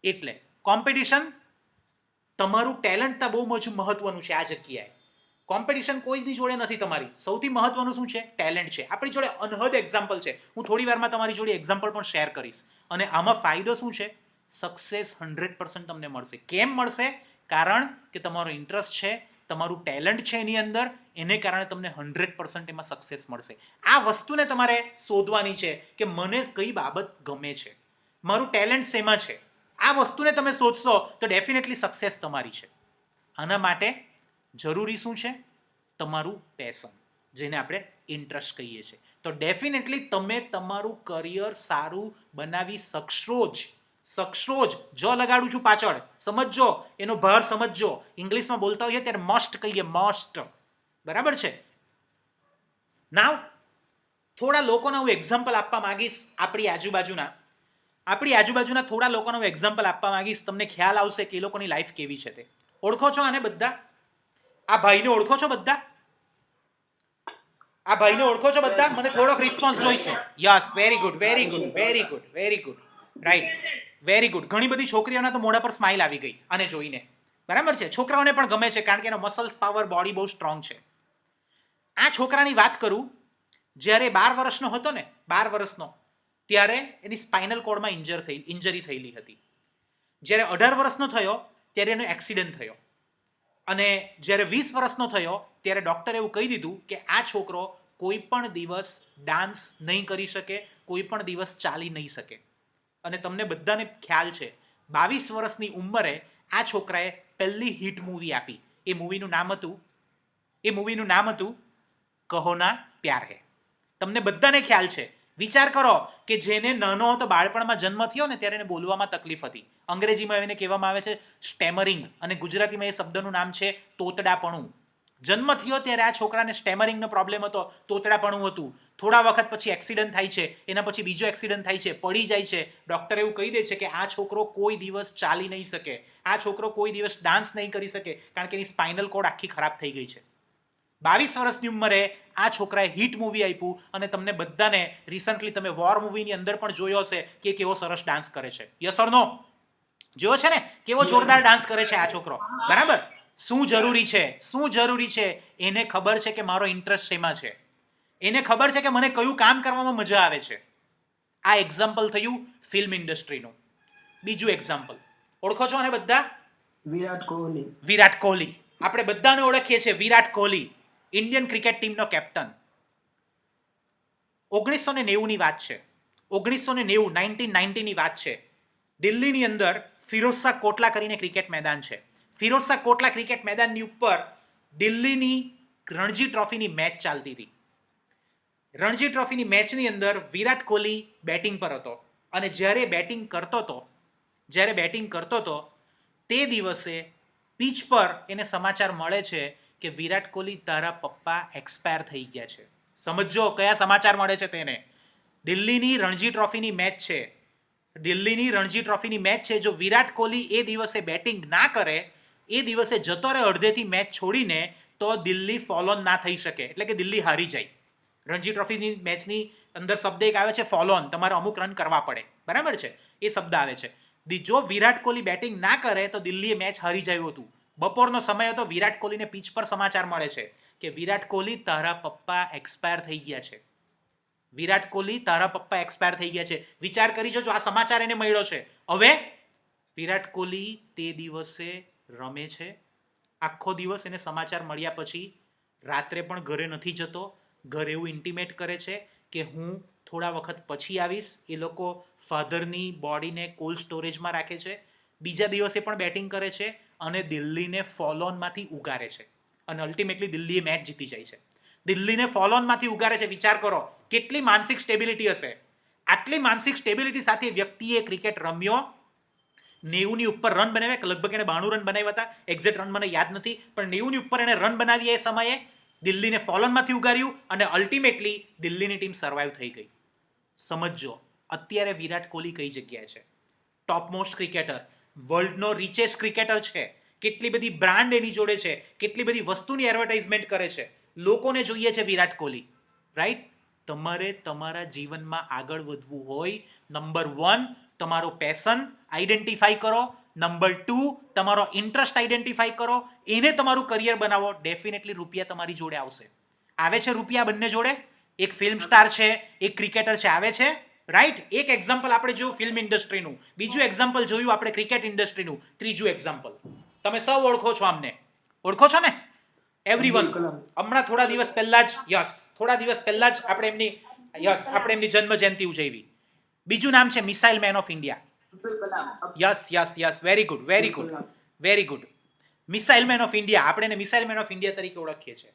એટલે કોમ્પિટિશન તમારું ટેલેન્ટ તો બહુ મહત્વનું છે આ જગ્યાએ. કોમ્પિટિશન કોઈ જ જોડે નથી તમારી. સૌથી મહત્વનું શું છે? ટેલેન્ટ છે. આપણી જોડે અનહદ એક્ઝામ્પલ છે. હું થોડી વારમાં તમારી જોડે એક્ઝામ્પલ પણ શેર કરીશ. અને આમાં ફાયદો શું છે? સક્સેસ 100% તમને મળશે. કેમ મળશે? કારણ કે તમારો ઇન્ટરેસ્ટ છે, તમારું ટેલેન્ટ છે એની અંદર, એને કારણે તમને 100% એમાં સક્સેસ મળશે. આ વસ્તુને તમારે શોધવાની છે કે મને કઈ બાબત ગમે છે, મારું ટેલેન્ટ શેમાં છે. આ વસ્તુને તમે શોધશો તો ડેફિનેટલી સક્સેસ તમારી છે. આના માટે જરૂરી શું છે? તમારું પેશન, જેને આપણે ઇન્ટરેસ્ટ કહીએ છીએ. તો ડેફિનેટલી તમે તમારું કરિયર સારું બનાવી શકશો જ. જો લગાડું છું પાછળ, સમજજો, એનો ભાર સમજજો. ઇંગ્લિશમાં બોલતા હોઈએ ત્યારે મસ્ટ કહીએ, મસ્ટ. બરાબર છે? નાવ થોડા લોકોના હું એક્ઝામ્પલ આપવા માંગીશ. આપણી આજુબાજુના થોડા લોકોના હું એક્ઝામ્પલ આપવા માંગીશ. તમને ખ્યાલ આવશે કે એ લોકોની લાઈફ કેવી છે તે. ઓળખો છો આને બધા? આ ભાઈને ઓળખો છો બધા? મને થોડોક રિસ્પોન્સ જોઈશે. Yes, very good. Right, very good. ઘણી બધી છોકરીઓના તો મોઢા પર સ્માઇલ આવી ગઈ આને જોઈને. બરાબર છે? છોકરાઓને પણ ગમે છે કારણ કે એનો મસલ્સ પાવર, બોડી બહુ સ્ટ્રોંગ છે. આ છોકરાની વાત કરું, જ્યારે 12 વર્ષનો હતો ને, 12 વર્ષનો, ત્યારે એની સ્પાઇનલ કોર્ડમાં ઇન્જરી થયેલી હતી. જ્યારે 18 વર્ષનો થયો ત્યારે એનો એક્સિડન્ટ થયો. અને જ્યારે 20 વર્ષનો થયો ત્યારે ડૉક્ટરે એવું કહી દીધું કે આ છોકરો કોઈ પણ દિવસ ડાન્સ નહીં કરી શકે, કોઈ પણ દિવસ ચાલી નહીં શકે. અને તમને બધાને ખ્યાલ છે 22 વર્ષની ઉંમરે આ છોકરાએ પહેલી હિટ મૂવી આપી. એ મૂવીનું નામ હતું કહો ના પ્યાર હે. તમને બધાને ખ્યાલ છે. વિચાર કરો કે જેને નાનો હતો, બાળપણમાં જન્મ થયો ને ત્યારે એને બોલવામાં તકલીફ હતી. અંગ્રેજીમાં એને કહેવામાં આવે છે સ્ટેમરિંગ, અને ગુજરાતીમાં એ શબ્દનું નામ છે તોતડાપણું. જન્મ થયો ત્યારે આ છોકરાને સ્ટેમરિંગનો પ્રોબ્લેમ હતો, તોતડાપણું હતું. થોડા વખત પછી એક્સિડન્ટ થાય છે, એના પછી બીજો એક્સિડન્ટ થાય છે, પડી જાય છે. ડૉક્ટર એવું કહી દે છે કે આ છોકરો કોઈ દિવસ ચાલી નહીં શકે, આ છોકરો કોઈ દિવસ ડાન્સ નહીં કરી શકે, કારણ કે એની સ્પાઇનલ કોર્ડ આખી ખરાબ થઈ ગઈ છે. 22 વર્ષની ઉંમરે આ છોકરાએ હિટ મૂવી આપ્યું. અને તમને બધાને રિસન્ટલી તમે વોર મૂવીની અંદર પણ જોયો હશે કે કેવો સરસ ડાન્સ કરે છે. યસ ઓર નો? જોયો છે ને કેવો જોરદાર ડાન્સ કરે છે આ છોકરો. બરાબર? શું જરૂરી છે? એને ખબર છે કે મારો ઇન્ટરેસ્ટ શેમાં છે, એને ખબર છે કે મને કયું કામ કરવામાં મજા આવે છે. આ એક્ઝામ્પલ થયું ફિલ્મ ઇન્ડસ્ટ્રીનું. બીજું એક્ઝામ્પલ ઓળખો છો આને બધા? વિરાટ કોહલી. આપણે બધાને ઓળખીએ છીએ વિરાટ કોહલી, ઇન્ડિયન ક્રિકેટ ટીમનો કેપ્ટન. 1990 ની વાત છે. 1990 ની વાત છે. દિલ્હીની અંદર ફિરોઝશાહ કોટલા કરીને ક્રિકેટ મેદાન છે. ફિરોઝશાહ કોટલા ક્રિકેટ મેદાનની ઉપર દિલ્હીની રણજી ટ્રોફીની મેચ ચાલતી હતી. રણજી ટ્રોફીની મેચની અંદર વિરાટ કોહલી બેટિંગ પર હતો. અને જ્યારે બેટિંગ કરતો હતો તે દિવસે પીચ પર એને સમાચાર મળે છે કે વિરાટ કોહલી, તારા પપ્પા એક્સપાયર થઈ ગયા છે. સમજો કયા સમાચાર મળે છે તેને. દિલ્હીની રણજી ટ્રોફીની મેચ છે. જો વિરાટ કોહલી એ દિવસે બેટિંગ ના કરે, એ દિવસે જતો રહે અડધેથી મેચ છોડીને, તો દિલ્હી ફોલો ઓન ના થઈ શકે, એટલે કે દિલ્હી હારી જાય. રણજી ટ્રોફીની મેચની અંદર શબ્દ એક આવે છે ફોલો ઓન, તમારે અમુક રન કરવા પડે. બરાબર છે? એ શબ્દ આવે છે. જો વિરાટ કોહલી બેટિંગ ના કરે તો દિલ્હીએ મેચ હારી જાય હતું. બપોરનો સમય હતો. વિરાટ કોહલીને પીચ પર સમાચાર મળે છે કે વિરાટ કોહલી, તારા પપ્પા એક્સપાયર થઈ ગયા છે. વિચાર કરી જો આ સમાચાર એને મળ્યો છે. હવે વિરાટ કોહલી તે દિવસે રમે છે. આખો દિવસ એને સમાચાર મળ્યા પછી રાત્રે પણ ઘરે નથી જતો. ઘરે એવું ઇન્ટિમેટ કરે છે કે હું થોડા વખત પછી આવીશ. એ લોકો ફાધરની બોડીને કોલ્ડ સ્ટોરેજમાં રાખે છે. બીજા દિવસે પણ બેટિંગ કરે છે અને દિલ્હીને ફોલોનમાંથી ઉગારે છે. અને અલ્ટિમેટલી દિલ્હીએ મેચ જીતી જાય છે. દિલ્હીને ફોલોનમાંથી ઉગારે છે. વિચાર કરો કેટલી માનસિક સ્ટેબિલિટી હશે. આટલી માનસિક સ્ટેબિલિટી સાથે વ્યક્તિએ ક્રિકેટ રમ્યો. 90 ની ઉપર રન બનાવ્યા. લગભગ એને 92 રન બનાવ્યા હતા. એક્ઝેક્ટ રન મને યાદ નથી, પણ 90 ની ઉપર એને રન બનાવી. એ સમયે દિલ્હીને ફોલોનમાંથી ઉગાર્યું અને અલ્ટિમેટલી દિલ્હીની ટીમ સર્વાઈવ થઈ ગઈ. સમજો અત્યારે વિરાટ કોહલી કઈ જગ્યાએ છે. ટોપ મોસ્ટ ક્રિકેટર, વર્લ્ડનો રિચેસ્ટ ક્રિકેટર છે. કેટલી બધી બ્રાન્ડ એની જોડે છે, કેટલી બધી વસ્તુની એડવર્ટાઇઝમેન્ટ કરે છે. લોકોને જોઈએ છે વિરાટ કોહલી. રાઈટ? તમારે તમારા જીવનમાં આગળ વધવું હોય, નંબર 1 તમારો પેશન આઈડેન્ટિફાઈ કરો. નંબર 2 તમારો ઇન્ટરેસ્ટ આઈડેન્ટિફાઈ કરો, એને તમારું કરિયર બનાવો, ડેફિનેટલી રૂપિયા તમારી જોડે આવશે. આવે છે રૂપિયા બંને જોડે? એક ફિલ્મ સ્ટાર છે, એક ક્રિકેટર છે, આવે છે રાઈટ? એક એક્ઝામ્પલ આપણે જોયું ફિલ્મ ઇન્ડસ્ટ્રીનું, બીજું એક્ઝામ્પલ જોયું આપણે ક્રિકેટ ઇન્ડસ્ટ્રીનું, ત્રીજું એક્ઝામ્પલ તમે સૌ ઓળખો છો આમને, ઓળખો છો ને એવરીવન? હમણાં થોડા દિવસ પહેલા જ થોડા દિવસ પહેલા જ આપણે એમની જન્મ જયંતિ ઉજવી. બીજું નામ છે missile man of India. Yes very good. Missile man of India, આપણે એને મિસાઇલ મેન ઓફ ઇન્ડિયા તરીકે ઓળખીએ છીએ.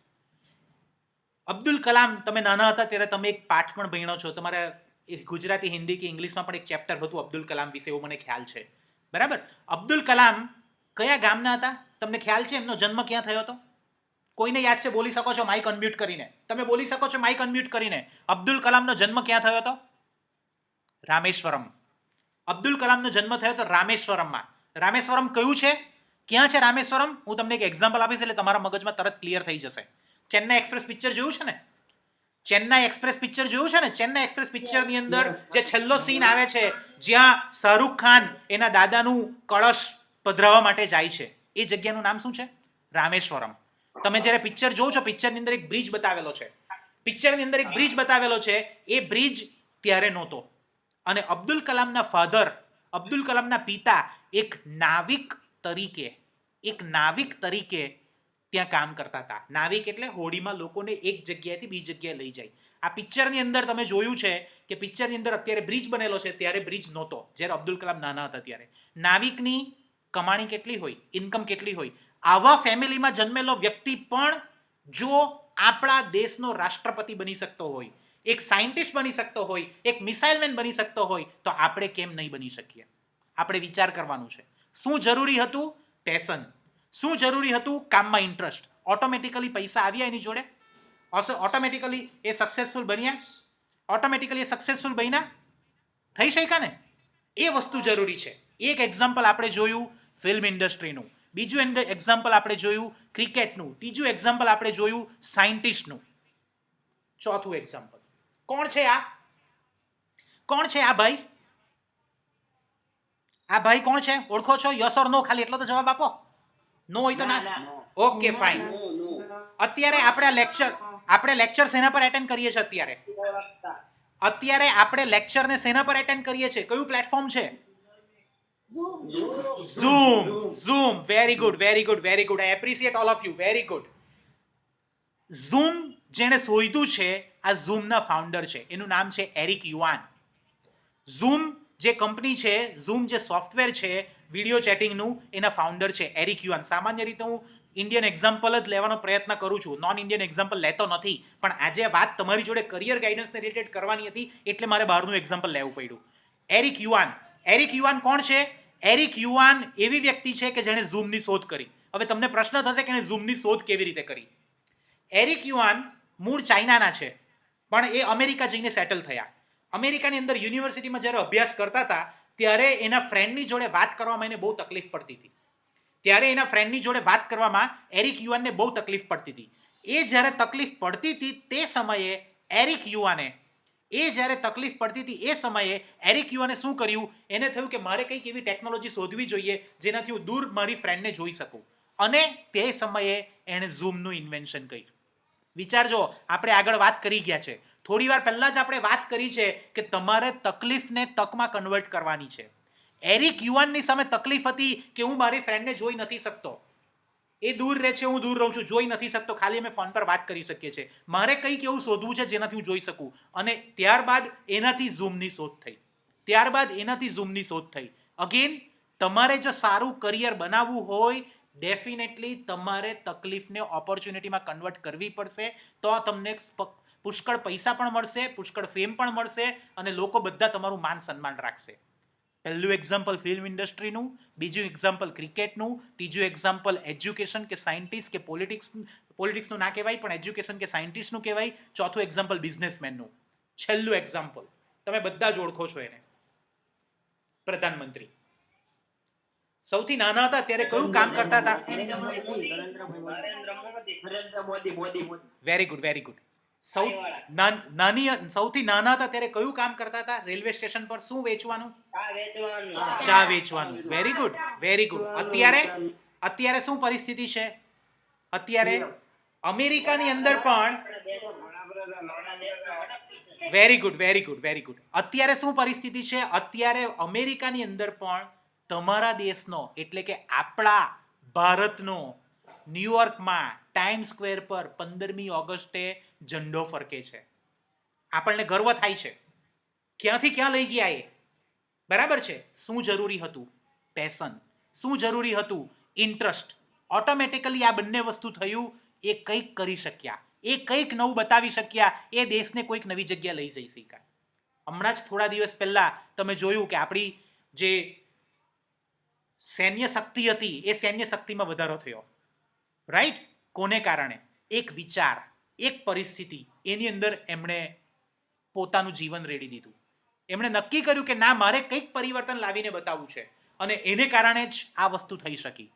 અબ્દુલ કલામ, તમે નાના હતા ત્યારે તમે એક પાઠ પણ ભણ્યો છો, તમારા ગુજરાતી, હિન્દી કે ઇંગ્લિશમાં પણ એક ચેપ્ટર હતું અબ્દુલ કલામ વિશે, એવું મને ખ્યાલ છે, બરાબર? અબ્દુલ કલામ કયા ગામના હતા? તમને ખ્યાલ છે એમનો જન્મ ક્યાં થયો હતો? કોઈને યાદ છે? બોલી શકો છો માઇક અનમ્યુટ કરીને. તમે બોલી શકો છો માઇક અનમ્યુટ કરીને. અબ્દુલ કલામનો જન્મ ક્યાં થયો હતો? રામેશ્વરમ. અબ્દુલ કલામનો જન્મ થયો હતો રામેશ્વરમમાં. રામેશ્વરમ કયું છે? ક્યાં છે રામેશ્વરમ? હું તમને એક એક્ઝામ્પલ આપીશ એટલે તમારા મગજમાં તરત ક્લિયર થઈ જશે. ચેન્નાઈ એક્સપ્રેસ પિક્ચર જોયું છે ને? ચેન્નાઈ એક્સપ્રેસ પિક્ચર જોયું છે ને? ચેન્નાઈ એક્સપ્રેસ પિક્ચરની અંદર જે છેલ્લો સીન આવે છે જ્યાં શાહરુખ ખાન એના દાદાનું કળશ પધરાવવા માટે જાય છે, એ જગ્યાનું નામ શું છે? રામેશ્વરમ. તમે જ્યારે પિક્ચર જોવો છો, પિક્ચરની અંદર એક બ્રિજ બતાવેલો છે. એ બ્રિજ ત્યારે નહોતો. અને અબ્દુલ કલામના ફાધર, અબ્દુલ કલામના પિતા એક નાવિક તરીકે ત્યાં કામ કરતા હતા. નાવિક એટલે હોડીમાં લોકોને એક જગ્યાએથી બીજી જગ્યાએ લઈ જાય. આ પિક્ચરની અંદર તમે જોયું છે કે પિક્ચરની અંદર અત્યારે બ્રિજ બનેલો છે, ત્યારે બ્રિજ નહોતો જ્યારે અબ્દુલ કલામ નાના હતા ત્યારે. નાવિકની કમાણી કેટલી હોય, ઇન્કમ કેટલી હોય? આવા ફેમિલીમાં જન્મેલો વ્યક્તિ પણ જો આપણા દેશનો રાષ્ટ્રપતિ બની શકતો હોય, એક સાયન્ટિસ્ટ બની શકતો હોય, એક મિસાઇલમેન બની શકતો હોય, તો આપણે કેમ નહીં બની શકીએ? આપણે વિચાર કરવાનું છે. શું જરૂરી હતું? પેશન. શું જરૂરી હતું? કામમાં ઇન્ટરેસ્ટ. ઓટોમેટિકલી પૈસા આવ્યા એની જોડે? ઓટોમેટિકલી એ સક્સેસફુલ બન્યા? થઈ શક્યા ને? એ વસ્તુ જરૂરી છે. એક એક્ઝામ્પલ આપણે જોયું ફિલ્મ ઇન્ડસ્ટ્રીનું, બીજું એક્ઝામ્પલ આપણે જોયું ક્રિકેટનું, ત્રીજું એક્ઝામ્પલ આપણે જોયું સાયન્ટિસ્ટનું, ચોથું એક્ઝામ્પલ કોણ છે આ ભાઈ? આ ભાઈ કોણ છે? ઓળખો છો? યસ ઓર નો? ખાલી એટલો તો જવાબ આપો. નો હોય તો ના. Okay fine. અત્યારે આપણે લેક્ચર શેના પર એટેન્ડ કરીએ છીએ? અત્યારે આપણે લેક્ચરને શેના પર એટેન્ડ કરીએ છીએ? કયું પ્લેટફોર્મ છે? Zoom. Very good. I appreciate all of you. Very good. Zoom જેણે શોધ્યું છે, આ ઝૂમના ફાઉન્ડર છે, એનું નામ છે એરિક યુઆન. ઝૂમ જે કંપની છે, ઝૂમ જે સોફ્ટવેર છે વિડીયો ચેટિંગનું, એના ફાઉન્ડર છે એરિક યુઆન. સામાન્ય રીતે હું ઇન્ડિયન એક્ઝામ્પલ જ લેવાનો પ્રયત્ન કરું છું, નોન ઇન્ડિયન એક્ઝામ્પલ લેતો નથી, પણ આજે વાત તમારી જોડે કરિયર ગાઈડન્સને રિલેટેડ કરવાની હતી એટલે મારે બહારનું એક્ઝામ્પલ લેવું પડ્યું. એરિક યુઆન કોણ છે? એરિક યુઆન એવી વ્યક્તિ છે કે જેણે ઝૂમની શોધ કરી. હવે તમને પ્રશ્ન થશે કે એણે ઝૂમની શોધ કેવી રીતે કરી? એરિક યુઆન મૂળ ચાઇનાના છે, પણ એ અમેરિકા જઈને સેટલ થયા. અમેરિકાની અંદર યુનિવર્સિટીમાં જ્યારે અભ્યાસ કરતા હતા ત્યારે એના ફ્રેન્ડની જોડે વાત કરવામાં એને બહુ તકલીફ પડતી હતી. એ જ્યારે તકલીફ પડતી હતી તે સમયે એરિક યુઆને શું કર્યું? એને થયું કે મારે કંઈક એવી ટેકનોલોજી શોધવી જોઈએ જેનાથી હું દૂર મારી ફ્રેન્ડને જોઈ શકું, અને તે સમયે એણે ઝૂમનું ઇન્વેન્શન કર્યું. વિચારજો, આપણે આગળ વાત કરી ગયા છે, થોડી વાર પહેલા જ આપણે વાત કરી છે કે તમારે તકલીફને તકમાં કન્વર્ટ કરવાની છે. એરિક યુઆનની સામે તકલીફ હતી કે હું મારી ફ્રેન્ડને જોઈ નથી શકતો, એ દૂર રહે છે, હું દૂર રહું છું, જોઈ નથી શકતો, ખાલી અમે ફોન પર વાત કરી શકીએ છીએ. મારે કંઈક એવું શોધવું છે જેનાથી હું જોઈ શકું, અને ત્યારબાદ એનાથી ઝૂમની શોધ થઈ. અગેન, તમારે જો સારું કરિયર બનાવવું હોય, ડેફિનેટલી તમારે તકલીફને ઓપોર્ચ્યુનિટીમાં કન્વર્ટ કરવી પડશે, તો તમને પુષ્કળ પૈસા પણ મળશે, પુષ્કળ ફેમ પણ મળશે, અને લોકો બધા તમારું માન સન્માન રાખશે. પહેલું એક્ઝામ્પલ ફિલ્મ ઇન્ડસ્ટ્રીનું, બીજું એક્ઝામ્પલ ક્રિકેટનું, ત્રીજું એક્ઝામ્પલ એજ્યુકેશન કે સાયન્ટિસ્ટ કે પોલિટિક્સનું ના કહેવાય પણ એજ્યુકેશન કે સાયન્ટિસ્ટનું કહેવાય, ચોથું એક્ઝામ્પલ બિઝનેસમેનનું, છેલ્લું એક્ઝામ્પલ તમે બધા જ ઓળખો છો એને, પ્રધાનમંત્રી. સૌથી નાના હતા ત્યારે કયું કામ કરતા હતા? Very good. સૌથી નાના હતા ત્યારે કયું કામ કરતા હતા? રેલવે સ્ટેશન પર શું વેચવાનું? ચા વેચવાનું. Very good, very good. અત્યારે શું પરિસ્થિતિ છે? અત્યારે અમેરિકાની અંદર પણ very good, very good, very good. અત્યારે શું પરિસ્થિતિ છે? અત્યારે અમેરિકાની અંદર પણ તમારા દેશનો એટલે કે આપણા ભારતનો ન્યુયોર્કમાં ટાઈમ સ્ક્વેર પર 15મી ઓગસ્ટે ઝંડો ફરકે છે. આપણને ગર્વ થાય છે. ક્યાંથી ક્યાં લઈ ગયા એ? બરાબર છે. શું જરૂરી હતું? પેશન. શું જરૂરી હતું? ઇન્ટરેસ્ટ. ઓટોમેટિકલી આ બંને વસ્તુ થયું. એ કંઈક કરી શક્યા, એ કંઈક નવું બતાવી શક્યા, એ દેશને કોઈક નવી જગ્યા લઈ જઈ શક્યા. હમણાં જ થોડા દિવસ પહેલા તમે જોયું કે આપણી જે સૈન્ય શક્તિ હતી એ સૈન્ય શક્તિમાં વધારો થયો. રાઈટ? કોને કારણે? એક વિચાર, એક પરિસ્થિતિ, એની અંદર એમણે પોતાનું જીવન રેડી દીધું. એમણે નક્કી કર્યું કે ના, મારે કંઈક પરિવર્તન લાવીને બતાવવું છે, અને એને કારણે જ આ વસ્તુ થઈ શકી.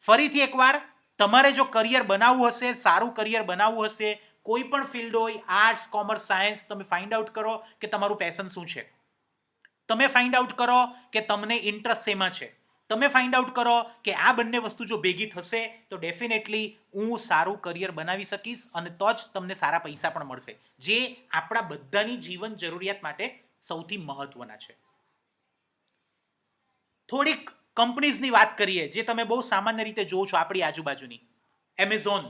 ફરીથી એકવાર, તમારે જો કરિયર બનાવવું હશે, સારું કરિયર બનાવવું હશે, કોઈ પણ ફિલ્ડ હોય, આર્ટ્સ, કોમર્સ, સાયન્સ, તમે ફાઇન્ડ આઉટ કરો કે તમારું પેશન શું છે. તમે ફાઇન્ડ આઉટ કરો કે તમને ઇન્ટરેસ્ટ શેમાં છે. તમે ફાઇન્ડ આઉટ કરો કે આ બંને વસ્તુ જો ભેગી થશે તો ડેફિનેટલી હું સારું કરિયર બનાવી શકીશ, અને તો જ તમને સારા પૈસા પણ મળશે, જે આપણા બધાની જીવન જરૂરિયાત માટે સૌથી મહત્વના છે. થોડીક કંપનીઝની વાત કરીએ જે તમે બહુ સામાન્ય રીતે જોવો છો આપણી આજુબાજુની. એમેઝોન,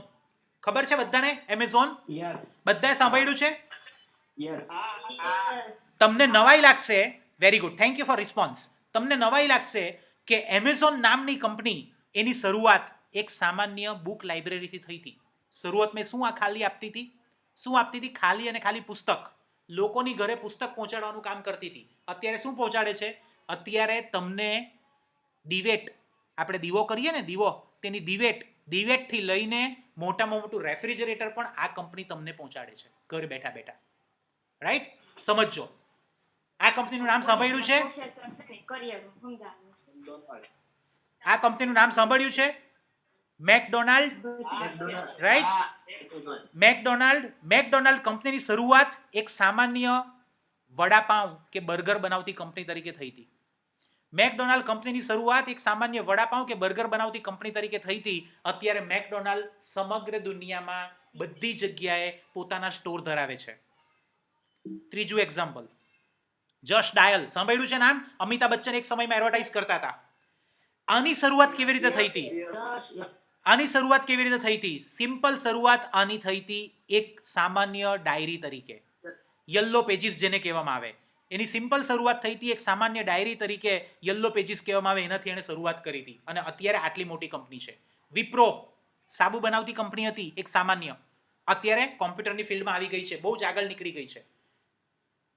ખબર છે બધાને? એમેઝોન બધાએ સાંભળ્યું છે? તમને નવાઈ લાગશે. Very good, thank you for response. તમને નવાઈ લાગશે કે એમેઝોન નામની કંપની, એની શરૂઆત એક સામાન્ય બુક લાઇબ્રેરીથી થઈ હતી. શરૂઆતમાં શું આ ખાલી આપતી હતી? શું આપતી હતી? ખાલી અને ખાલી પુસ્તક. લોકોની ઘરે પુસ્તક પહોંચાડવાનું કામ કરતી હતી. અત્યારે શું પહોંચાડે છે? અત્યારે તમને ડિવેટ, આપણે દીવો કરીએ ને, દીવો, તેની દિવેટથી લઈને મોટામાં મોટું રેફ્રિજરેટર પણ આ કંપની તમને પહોંચાડે છે ઘર બેઠા બેઠા. રાઈટ? સમજો. આ કંપનીનું નામ સાંભળ્યું છે? આ કંપનીનું નામ સાંભળ્યું છે? મેકડોનાલ્ડ. રાઈટ? મેકડોનાલ્ડ કંપનીની શરૂઆત એક સામાન્ય વડાપાઉં કે બર્ગર બનાવતી કંપની તરીકે થઈ હતી. મેકડોનાલ્ડ કંપનીની શરૂઆત એક સામાન્ય વડાપાઉં કે બર્ગર બનાવતી કંપની તરીકે થઈ હતી. અત્યારે મેકડોનાલ્ડ સમગ્ર દુનિયામાં બધી જગ્યાએ પોતાના સ્ટોર ધરાવે છે. ત્રીજું એક્ઝામ્પલ, જસ્ટ ડાયલ, સાંભળ્યું છે નામ? અમિતાભ બચ્ચન એક સમયમાં એડવર્ટાઇઝ કરતા હતા. આની શરૂઆત કેવી રીતે થઈ હતી? સિમ્પલ શરૂઆત આની થઈ હતી એક સામાન્ય ડાયરી તરીકે, યલો પેજીસ જેને કહેવામાં આવે. એની સિમ્પલ શરૂઆત થઈ હતી એક સામાન્ય ડાયરી તરીકે, યલો પેજીસ કહેવામાં આવે, એનાથી એણે શરૂઆત કરી હતી, અને અત્યારે આટલી મોટી કંપની છે. વિપ્રો સાબુ બનાવતી કંપની હતી એક સામાન્ય, અત્યારે કોમ્પ્યુટરની ફિલ્ડમાં આવી ગઈ છે, બહુ જ આગળ નીકળી ગઈ છે.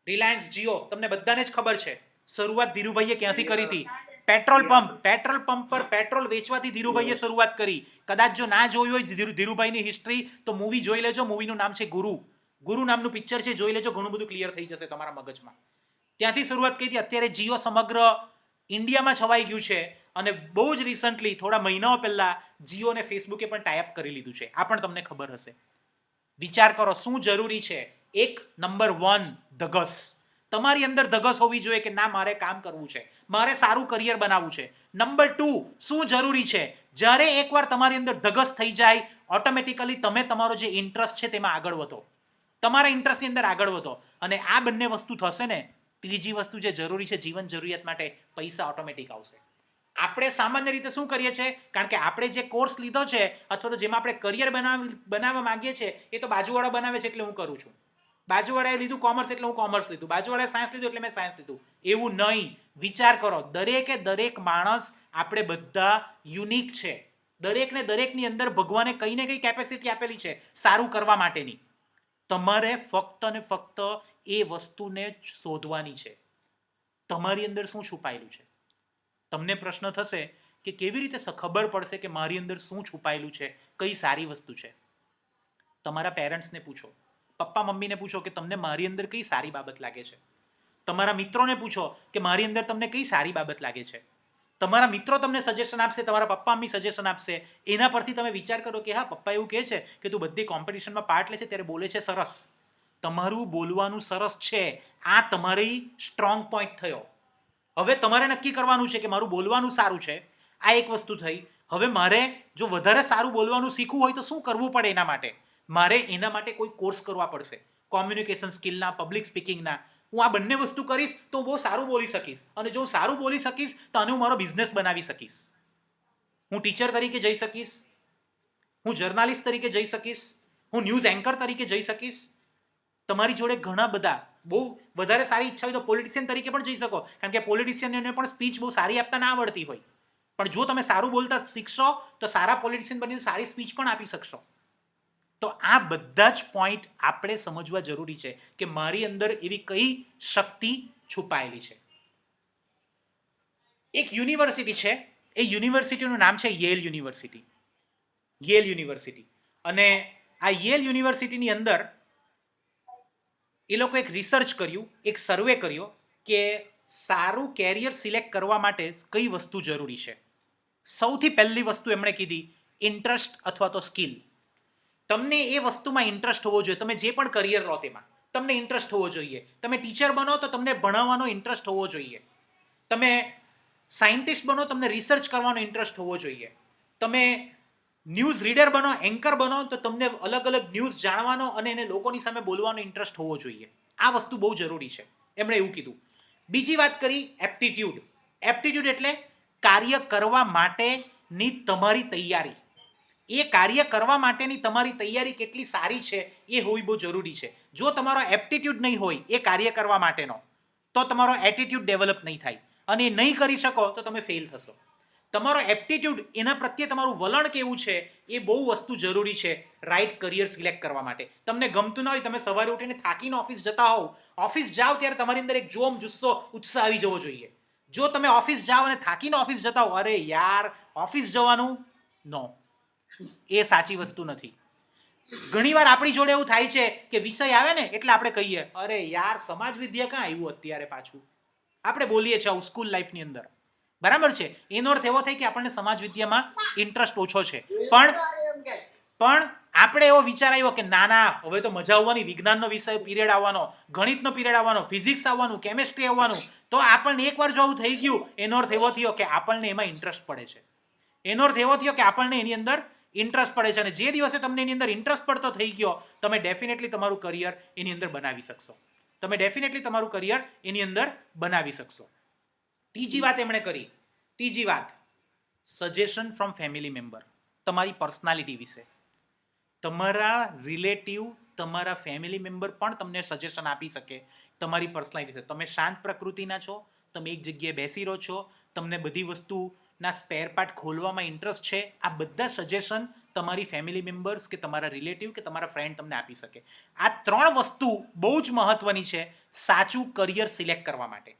રિલાયન્સ જીઓ, તમને બધાને જ ખબર છે શરૂઆત ધીરુભાઈએ ક્યાંથી કરી હતી. પેટ્રોલ પંપ પર પેટ્રોલ વેચવાથી ધીરુભાઈએ શરૂઆત કરી. કદાચ જો ના જોયું હોય ધીરુભાઈની હિસ્ટ્રી તો મૂવી જોઈ લેજો. મૂવીનું નામ છે ગુરુ નામનું પિક્ચર છે, જોઈ લેજો, ઘણું બધું ક્લિયર થઈ જશે તમારા મગજમાં. ત્યાંથી શરૂઆત કરી હતી. અત્યારે જીઓ સમગ્ર ઇન્ડિયામાં છવાઈ ગયું છે, અને બહુ જ રિસન્ટલી થોડા મહિનાઓ પહેલા જીઓ અને ફેસબુકે પણ ટાઈપ કરી લીધું છે. આ પણ તમને ખબર હશે. વિચાર કરો શું જરૂરી છે. એક નંબર 1 ધગસ. તમારી અંદર ધગસ હોવી જોઈએ કે ના, મારે કામ કરવું છે, મારે સારું કરિયર બનાવવું છે. નંબર 2 શું જરૂરી છે? જ્યારે એકવાર તમારી અંદર ધગસ થઈ જાય, ઓટોમેટિકલી તમે તમારો જે ઇન્ટરેસ્ટ છે તેમાં આગળ વધો, તમારા ઇન્ટરેસ્ટની અંદર આગળ વધો, અને આ બંને વસ્તુ થશે ને, ત્રીજી વસ્તુ જે જરૂરી છે જીવન જરૂરિયાત માટે, પૈસા ઓટોમેટિક આવશે. આપણે સામાન્ય રીતે શું કરીએ છીએ? કારણ કે આપણે જે કોર્સ લીધો છે અથવા તો જેમાં આપણે કરિયર બનાવવા માંગીએ છીએ એ તો બાજુવાળો બનાવે છે એટલે હું કરું છું, બાજુવાળાએ લીધું કોમર્સ એટલે હું કોમર્સ લીધું, બાજુવાળાએ સાયન્સ લીધું એટલે મેં સાયન્સ લીધું. એવું નહીં. વિચાર કરો, દરેકે દરેક માણસ, આપણે બધા યુનિક છે. દરેકને દરેકની અંદર ભગવાને કંઈ ને કંઈ કેપેસિટી આપેલી છે સારું કરવા માટેની. તમારે ફક્ત ને ફક્ત એ વસ્તુને શોધવાની છે. તમારી અંદર શું છુપાયેલું છે? તમને પ્રશ્ન થશે કે કેવી રીતે ખબર પડશે કે મારી અંદર શું છુપાયેલું છે, કઈ સારી વસ્તુ છે? તમારા પેરેન્ટ્સને પૂછો, પપ્પા મમ્મીને પૂછો કે તમને મારી અંદર કઈ સારી બાબત લાગે છે. તમારા મિત્રોને પૂછો કે મારી અંદર તમને કઈ સારી બાબત લાગે છે. તમારા મિત્રો તમને સજેશન આપશે, તમારા પપ્પા મમ્મી સજેશન આપશે. એના પરથી તમે વિચાર કરો કે હા, પપ્પા એવું કહે છે કે તું બધી કોમ્પિટિશનમાં પાર્ટ લે છે ત્યારે બોલે છે સરસ, તમારું બોલવાનું સરસ છે, આ તમારી સ્ટ્રોંગ પોઈન્ટ થયો. હવે તમારે નક્કી કરવાનું છે કે મારું બોલવાનું સારું છે, આ એક વસ્તુ થઈ. હવે મારે જો વધારે સારું બોલવાનું શીખવું હોય તો શું કરવું પડે એના માટે? મારે એના માટે કોઈ કોર્સ કરવા પડશે, કોમ્યુનિકેશન સ્કિલના, પબ્લિક સ્પીકિંગના. હું આ બંને વસ્તુ કરીશ તો હું બહુ સારું બોલી શકીશ, અને જો હું સારું બોલી શકીશ તો આને હું મારો બિઝનેસ બનાવી શકીશ. હું ટીચર તરીકે જઈ શકીશ, હું જર્નાલિસ્ટ તરીકે જઈ શકીશ, હું ન્યૂઝ એન્કર તરીકે જઈ શકીશ. તમારી જોડે ઘણા બધા બહુ વધારે સારી ઈચ્છા હોય તો પોલિટિશિયન તરીકે પણ જઈ શકો, કારણ કે પોલિટિશિયનને પણ સ્પીચ બહુ સારી આપતા ના આવડતી હોય. પણ જો તમે સારું બોલતા શીખશો તો સારા પોલિટિશિયન બનીને સારી સ્પીચ પણ આપી શકશો. તો આ બધા જ પોઈન્ટ આપણે સમજવા જરૂરી છે કે મારી અંદર એવી કઈ શક્તિ છુપાયેલી છે. એક યુનિવર્સિટી છે, એ યુનિવર્સિટીનું નામ છે યેલ યુનિવર્સિટી. Yale university. અને આ યેલ યુનિવર્સિટીની અંદર એ લોકો એક રિસર્ચ કર્યું, એક સર્વે કર્યો કે સારું કેરિયર સિલેક્ટ કરવા માટે કઈ વસ્તુ જરૂરી છે. સૌથી પહેલી વસ્તુ એમણે કીધી ઇન્ટરેસ્ટ અથવા તો સ્કિલ. તમને એ વસ્તુમાં ઇન્ટરેસ્ટ હોવો જોઈએ. તમે જે પણ કરિયર લો તેમાં તમને ઇન્ટરેસ્ટ હોવો જોઈએ. તમે ટીચર બનો તો તમને ભણાવવાનો ઇન્ટરેસ્ટ હોવો જોઈએ. તમે સાયન્ટિસ્ટ બનો, તમને રિસર્ચ કરવાનો ઇન્ટરેસ્ટ હોવો જોઈએ. તમે ન્યૂઝ રીડર બનો, એન્કર બનો તો તમને અલગ અલગ ન્યૂઝ જાણવાનો અને એને લોકોની સામે બોલવાનો ઇન્ટરેસ્ટ હોવો જોઈએ. આ વસ્તુ બહુ જરૂરી છે, એમણે એવું કીધું. બીજી વાત કરી એપ્ટિટ્યૂડ. એપ્ટિટ્યૂડ એટલે કાર્ય કરવા માટેની તમારી તૈયારી. એ કાર્ય કરવા માટેની તમારી તૈયારી કેટલી સારી છે એ હોવી બહુ જરૂરી છે. જો તમારો એપ્ટિટ્યૂડ નહીં હોય એ કાર્ય કરવા માટેનો, તો તમારો એટીટ્યૂડ ડેવલપ નહીં થાય, અને એ નહીં કરી શકો તો તમે ફેલ થશો. તમારો એપ્ટિટ્યૂડ, એના પ્રત્યે તમારું વલણ કેવું છે એ બહુ વસ્તુ જરૂરી છે રાઈટ કરિયર સિલેક્ટ કરવા માટે. તમને ગમતું ના હોય, તમે સવારે ઉઠીને થાકીને ઓફિસ જતા હોવ, ઓફિસ જાઓ ત્યારે તમારી અંદર એક જોમ, જુસ્સો, ઉત્સાહ આવી જવો જોઈએ. જો તમે ઓફિસ જાઓ અને થાકીને ઓફિસ જતા હો, અરે યાર ઓફિસ જવાનું, નો, એ સાચી વસ્તુ નથી. ઘણીવાર આપણી જોડે એવું થાય છે કે વિષય આવે ને એટલે આપણે કહીએ અરે યાર સમાજ વિદ્યા ક્યાં આવ્યું અત્યારે પાછું. આપણે બોલીએ છીએ આવું સ્કૂલ લાઈફની અંદર, બરાબર છે. એનો અર્થ એવો થાય કે આપણને સમાજ વિદ્યામાં ઇન્ટરેસ્ટ ઓછો છે. પણ આપણે એવો વિચાર આવ્યો કે ના ના, હવે તો મજા આવવાની, વિજ્ઞાનનો વિષય પીરિયડ આવવાનો, ગણિતનો પીરિયડ આવવાનો, ફિઝિક્સ આવવાનું, કેમેસ્ટ્રી આવવાનું. તો આપણને એકવાર જો આવું થઈ ગયું, એનો અર્થ એવો થયો કે આપણને એમાં ઇન્ટરેસ્ટ પડે છે. એનો અર્થ એવો થયો કે આપણને એની અંદર ઇન્ટરેસ્ટ પડે છે. અને જે દિવસે તમને એની અંદર ઇન્ટરેસ્ટ પડતો થઈ ગયો, તમે ડેફિનેટલી તમારું કરિયર એની અંદર બનાવી શકશો. તમે ડેફિનેટલી તમારું કરિયર એની અંદર બનાવી શકશો. ત્રીજી વાત એમણે કરી, ત્રીજી વાત સજેશન ફ્રોમ ફેમિલી મેમ્બર. તમારી પર્સનાલિટી વિશે તમારા રિલેટિવ, તમારા ફેમિલી મેમ્બર પણ તમને સજેશન આપી શકે તમારી પર્સનાલિટી વિશે. તમે શાંત પ્રકૃતિના છો, તમે એક જગ્યાએ બેસી રહો છો, તમને બધી વસ્તુના સ્પેર પાર્ટ ખોલવામાં ઇન્ટરેસ્ટ છે, આ બધા સજેશન તમારી ફેમિલી મેમ્બર્સ કે તમારા રિલેટિવ કે તમારા ફ્રેન્ડ તમને આપી શકે. આ ત્રણ વસ્તુ બહુ જ મહત્વની છે સાચું કરિયર સિલેક્ટ કરવા માટે.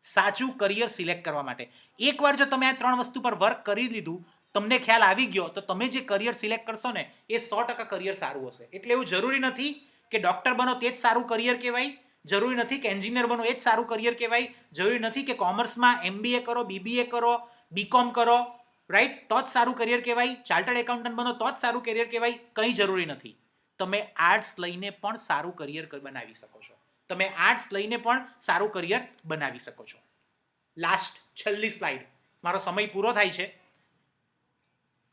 સાચું કરિયર સિલેક્ટ કરવા માટે એકવાર જો તમે આ ત્રણ વસ્તુ પર વર્ક કરી લીધું, તમને ખ્યાલ આવી ગયો, તો તમે જે કરિયર સિલેક્ટ કરશો ને એ 100% કરિયર સારું હશે. એટલે એવું જરૂરી નથી કે ડૉક્ટર બનો તે જ સારું કરિયર કહેવાય, જરૂરી નથી કે એન્જિનિયર બનો એ જ સારું કરિયર કહેવાય, જરૂરી નથી કે કોમર્સમાં MBA કરો, BBA કરો, BCom કરો, રાઈટ, તો જ સારું કરિયર કહેવાય, ચાર્ટર્ડ એકાઉન્ટન્ટ બનો તો જ સારું કરિયર કહેવાય. કંઈ જરૂરી નથી. તમે આર્ટ્સ લઈને પણ સારું કરિયર બનાવી શકો છો. તમે આર્ટ્સ લઈને પણ સારું કરિયર બનાવી શકો છો. લાસ્ટ, છેલ્લી સ્લાઇડ, મારો સમય પૂરો થાય છે.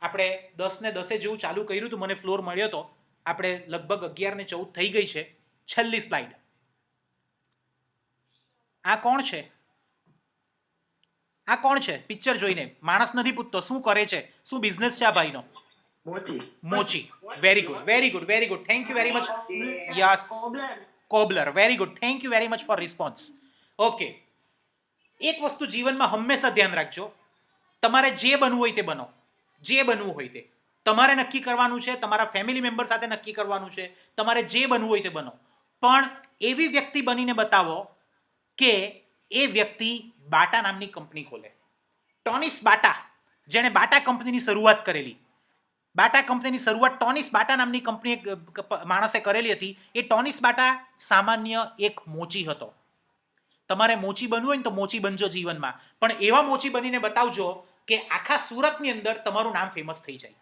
આપણે 10:10 જેવું ચાલુ કર્યું હતું, મને ફ્લોર મળ્યો હતો, આપણે લગભગ 11:14 થઈ ગઈ છે. છેલ્લી સ્લાઇડ. આ કોણ છે? આ કોણ છે? પિક્ચર જોઈને માણસ નથી પૂછતો શું કરે છે, શું બિઝનેસ છે આ ભાઈનો? મોચી. Very good, very good, very good. Thank you very much. Yes, cobbler. Very good. Thank you very much for response. Okay, એક વસ્તુ જીવનમાં હંમેશા ધ્યાન રાખજો, તમારે જે બનવું હોય તે બનો. જે બનવું હોય તે તમારે નક્કી કરવાનું છે, તમારા ફેમિલી મેમ્બર સાથે નક્કી કરવાનું છે, તમારે જે બનવું હોય તે બનો. પણ એવી વ્યક્તિ બનીને બતાવો કે એ વ્યક્તિ બાટા નામની કંપની ખોલે. ટોનિસ બાટા, જેણે બાટા કંપનીની શરૂઆત કરેલી, બાટા કંપનીની શરૂઆત ટોનિસ બાટા નામની કંપની માણસે કરેલી હતી. એ ટોનિસ બાટા સામાન્ય એક મોચી હતો. તમારે મોચી બનવું હોય ને તો મોચી બનજો જીવનમાં, પણ એવા મોચી બનીને બતાવજો કે આખા સુરતની અંદર તમારું નામ ફેમસ થઈ જાય.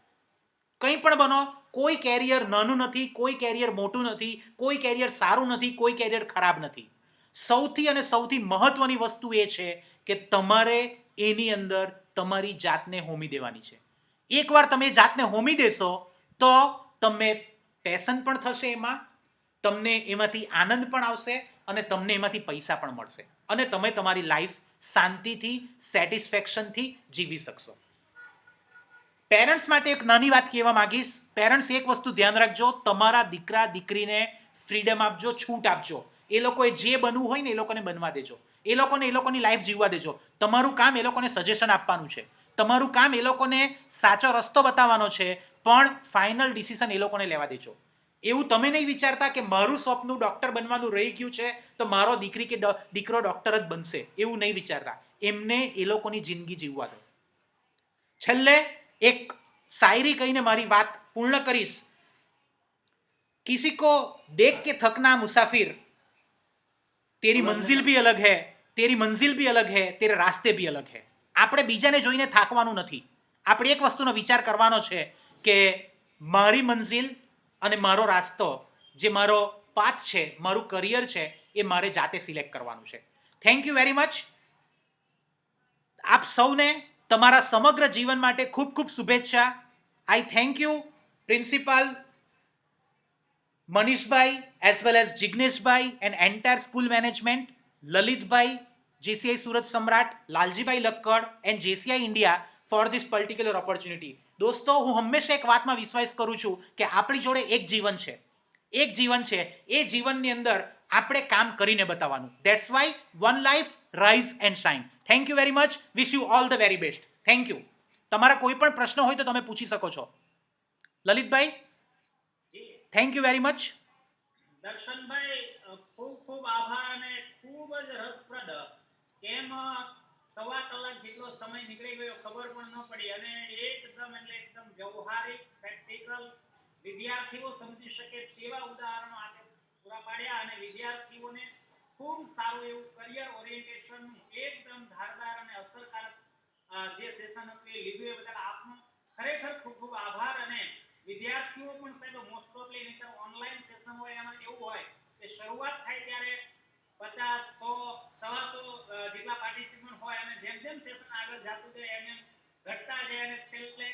કંઈ પણ બનો, કોઈ કેરિયર નાનું નથી, કોઈ કેરિયર મોટું નથી, કોઈ કેરિયર સારું નથી, કોઈ કેરિયર ખરાબ નથી. સૌથી અને સૌથી મહત્વની વસ્તુ એ છે કે તમારે એની અંદર તમારી જાતને હોમી દેવાની છે. એકવાર તમે જાતને હોમી દેશો તો તમે પેશન પણ થશે એમાં, તમને એમાંથી આનંદ પણ આવશે અને તમને એમાંથી પૈસા પણ મળશે અને તમે તમારી લાઈફ શાંતિથી સેટિસ્ફેક્શનથી જીવી શકશો. પેરેન્ટ્સ માટે એક નાની વાત કહેવા માંગીશ. પેરેન્ટ્સ એક વસ્તુ ધ્યાન રાખજો, તમારા દીકરા દીકરીને ફ્રીડમ આપજો, છૂટ આપજો. એ લોકોએ જે બનવું હોય ને એ લોકોને બનવા દેજો, એ લોકોને એ લોકોની લાઈફ જીવવા દેજો. તમારું કામ એ લોકોને સજેશન આપવાનું છે, તમારું કામ એ લોકોને સાચો રસ્તો બતાવવાનો છે, પણ ફાઇનલ ડિસિઝન એ લોકોને લેવા દેજો. એવું તમે નહીં વિચારતા કે મારું સ્વપ્ન ડૉક્ટર બનવાનું રહી ગયું છે તો મારો દીકરી કે દીકરો ડૉક્ટર જ બનશે, એવું નહીં વિચારતા. એમને એ લોકોની જિંદગી જીવવા દો. છેલ્લે એક શાયરી કહીને મારી વાત પૂર્ણ કરીશ. किसी को देख के थकना मुसाफिर, तेरी मंजिल भी अलग है, तेरी मंजिल भी अलग है, तेरे रास्ते भी अलग है. આપણે બીજાને જોઈને થાકવાનું નથી. આપણે એક વસ્તુનો વિચાર કરવાનો છે કે મારી મંજિલ અને મારો રાસ્તો, જે મારો પાથ છે, મારું કરિયર છે, એ મારે જાતે સિલેક્ટ કરવાનું છે. Thank you very much. આપ સૌને તમારા સમગ્ર જીવન માટે ખૂબ ખૂબ શુભેચ્છા. આઈ thank you principal Manishbhai as well as Jigneshbhai and entire school management, Lalitbhai, JCI Surat Samrat, Laljibai Lakkad and JCI India for this particular opportunity. દોસ્તો, હું હંમેશા એક વાતમાં વિશ્વાસ કરું છું કે આપણી જોડે એક જીવન છે, એક જીવન છે. એ જીવનની અંદર આપણે કામ કરીને બતાવવાનું. That's why one life, rise and shine. Thank you very much. Wish you all the very best. Thank you. તમારા કોઈ પણ પ્રશ્ન હોય તો તમે પૂછી શકો છો. Lalitbhai, thank you very much. Darshanbhai, ખૂબ ખૂબ આભાર અને ખૂબ જ રસપ્રદ. કેમ 1.25 કલાક જેટલો સમય નીકળી ગયો ખબર પણ ન પડી અને એકદમ વ્યવહારિક, પ્રેક્ટિકલ, વિદ્યાર્થીઓ સમજી શકે તેવા ઉદાહરણો આપે પૂરા પાડ્યા અને વિદ્યાર્થીઓને ખૂબ સારું એવું કરિયર ઓરિએન્ટેશનનું એકદમ ધારદાર અને અસરકારક જે સેશન હતું એ લીધું. એ બદલ આપનો ખરેખર ખૂબ ખૂબ આભાર. અને વિદ્યાર્થીઓ પણ સાહેબ મોસ્ટ ઓફલી નહીં ઓનલાઈન સેશન હોય એમાં એવું હોય કે શરૂઆત થાય ત્યારે 50, 100, 125 જેટલા પાર્ટિસિપન્ટ હોય અને જેમ જેમ સેશન આગળ જતું જાય એમ ઘટતા જાય અને છેલ્લે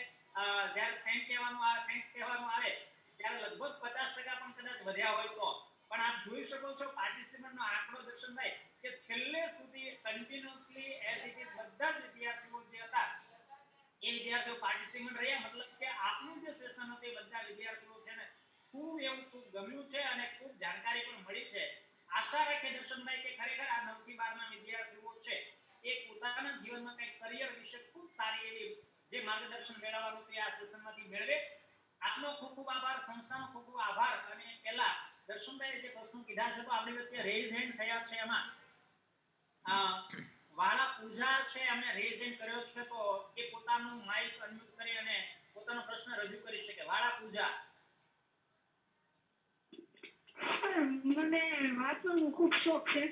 જ્યારે થેન્ક્સ કહેવાનું આવે ત્યારે લગભગ 50% પણ કદાચ વધ્યા હોય તો. પણ આપ જોઈ શકો છો પાર્ટિસિપન્ટનો આંકડો દર્શનભાઈ કે છેલ્લે સુધી કન્ટિન્યુઅસલી એઝ ઇટ ઇઝ બધા જ વિદ્યાર્થીઓ જે હતા એ વિદ્યાર્થીઓ પાર્ટિસિપન્ટ રહ્યા. મતલબ કે આપનું જે સેશન હતું એ બધા વિદ્યાર્થીઓ છે ને ખૂબ ગમ્યું છે અને ખૂબ જાણકારી પણ મળી છે. આશા રાખે દર્શનભાઈ કે ખરેખર આ 9 થી 12 ના વિદ્યાર્થીઓ છે એ પોતાના જીવનમાં કંઈક કરિયર વિશે ખૂબ સારી એવી જે માર્ગદર્શન મેળવવાનું તે આ સેશનમાંથી મેળવે. આપનો ખૂબ ખૂબ આભાર, સંસ્થાનો ખૂબ ખૂબ આભાર. અને પહેલા દર્શનભાઈએ જે પ્રશ્નો કીધા છે તો આપણી વચ્ચે રેઝ હેન્ડ થયા છે. એમાં વાળા પૂજા છે, એમને રેઝ હેન્ડ કર્યો છે તો એ પોતાનું માઇક અનમ્યુટ કરી અને પોતાનો પ્રશ્ન રજૂ કરી શકે. વાળા પૂજા. મને વાંચવાનો ખૂબ શોખ છે,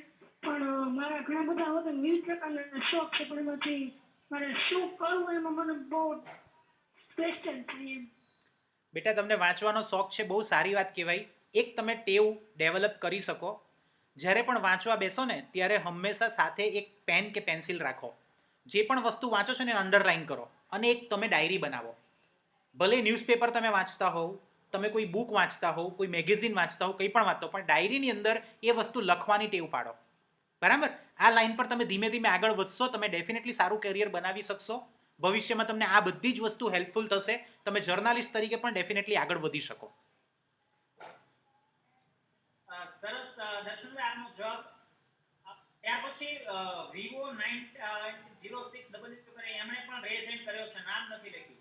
પણ મારા ઘણા બધા હોતા વિવિધ પ્રકારના શોખ છે, પણ એમાંથી મારે શું કરવું એમાં મને બહુ ક્વેશ્ચન છે એમ. બેટા, તમને વાંચવાનો શોખ છે, બહુ સારી વાત કહેવાય. એક તમે ટેવ ડેવલપ કરી શકો. જ્યારે પણ વાંચવા બેસો ને ત્યારે હંમેશા સાથે એક પેન કે પેન્સિલ રાખો. જે પણ વસ્તુ વાંચો છો ને અંડરલાઇન કરો અને એક તમે ડાયરી બનાવો. ભલે ન્યૂઝપેપર તમે વાંચતા હોવ, તમે કોઈ બુક વાંચતા હોવ, કોઈ મેગેઝિન વાંચતા હોવ, કંઈ પણ વાંચતા હો, પણ ડાયરીની અંદર એ વસ્તુ લખવાની ટેવ પાડો. બરાબર? આ લાઈન પર તમે ધીમે ધીમે આગળ વધશો, તમે ડેફિનેટલી સારું કેરિયર બનાવી શકશો. ભવિષ્યમાં તમને આ બધી જ વસ્તુ હેલ્પફુલ થશે. તમે જર્નાલિસ્ટ તરીકે પણ ડેફિનેટલી આગળ વધી શકો. સરસ દર્શનભાઈ, આપનો જવાબ. ત્યાર પછી Vivo 906 એમણે પણ રેઝ હેન્ડ કર્યો છે, નામ નથી લખ્યું.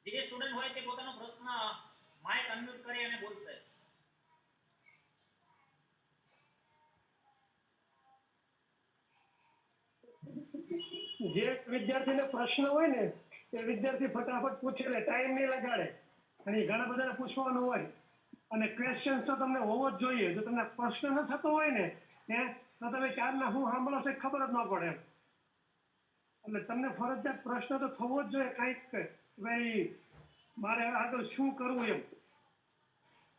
જે સ્ટુડન્ટ હોય તે પોતાનો પ્રશ્ન માઇક અનમ્યુટ કરી અને બોલશે. જે વિદ્યાર્થીને પ્રશ્ન હોય ને એ વિદ્યાર્થી ફટાફટ પૂછી લે, ટાઈમ નહીં લગાડે. અને ઘણા બધાને પૂછવાનું હોય અને ક્વેશ્ચન્સ તો તમને હોવો જ જોઈએ. જો તમને પ્રશ્ન ન થતો હોય ને તો તમે ક્યારના હું સાંભળો છો ખબર જ ન પડે. એટલે તમને ફરજિયાત પ્રશ્ન તો થવો જ જોઈએ કાંઈક કે ભાઈ મારે આગળ શું કરવું એમ.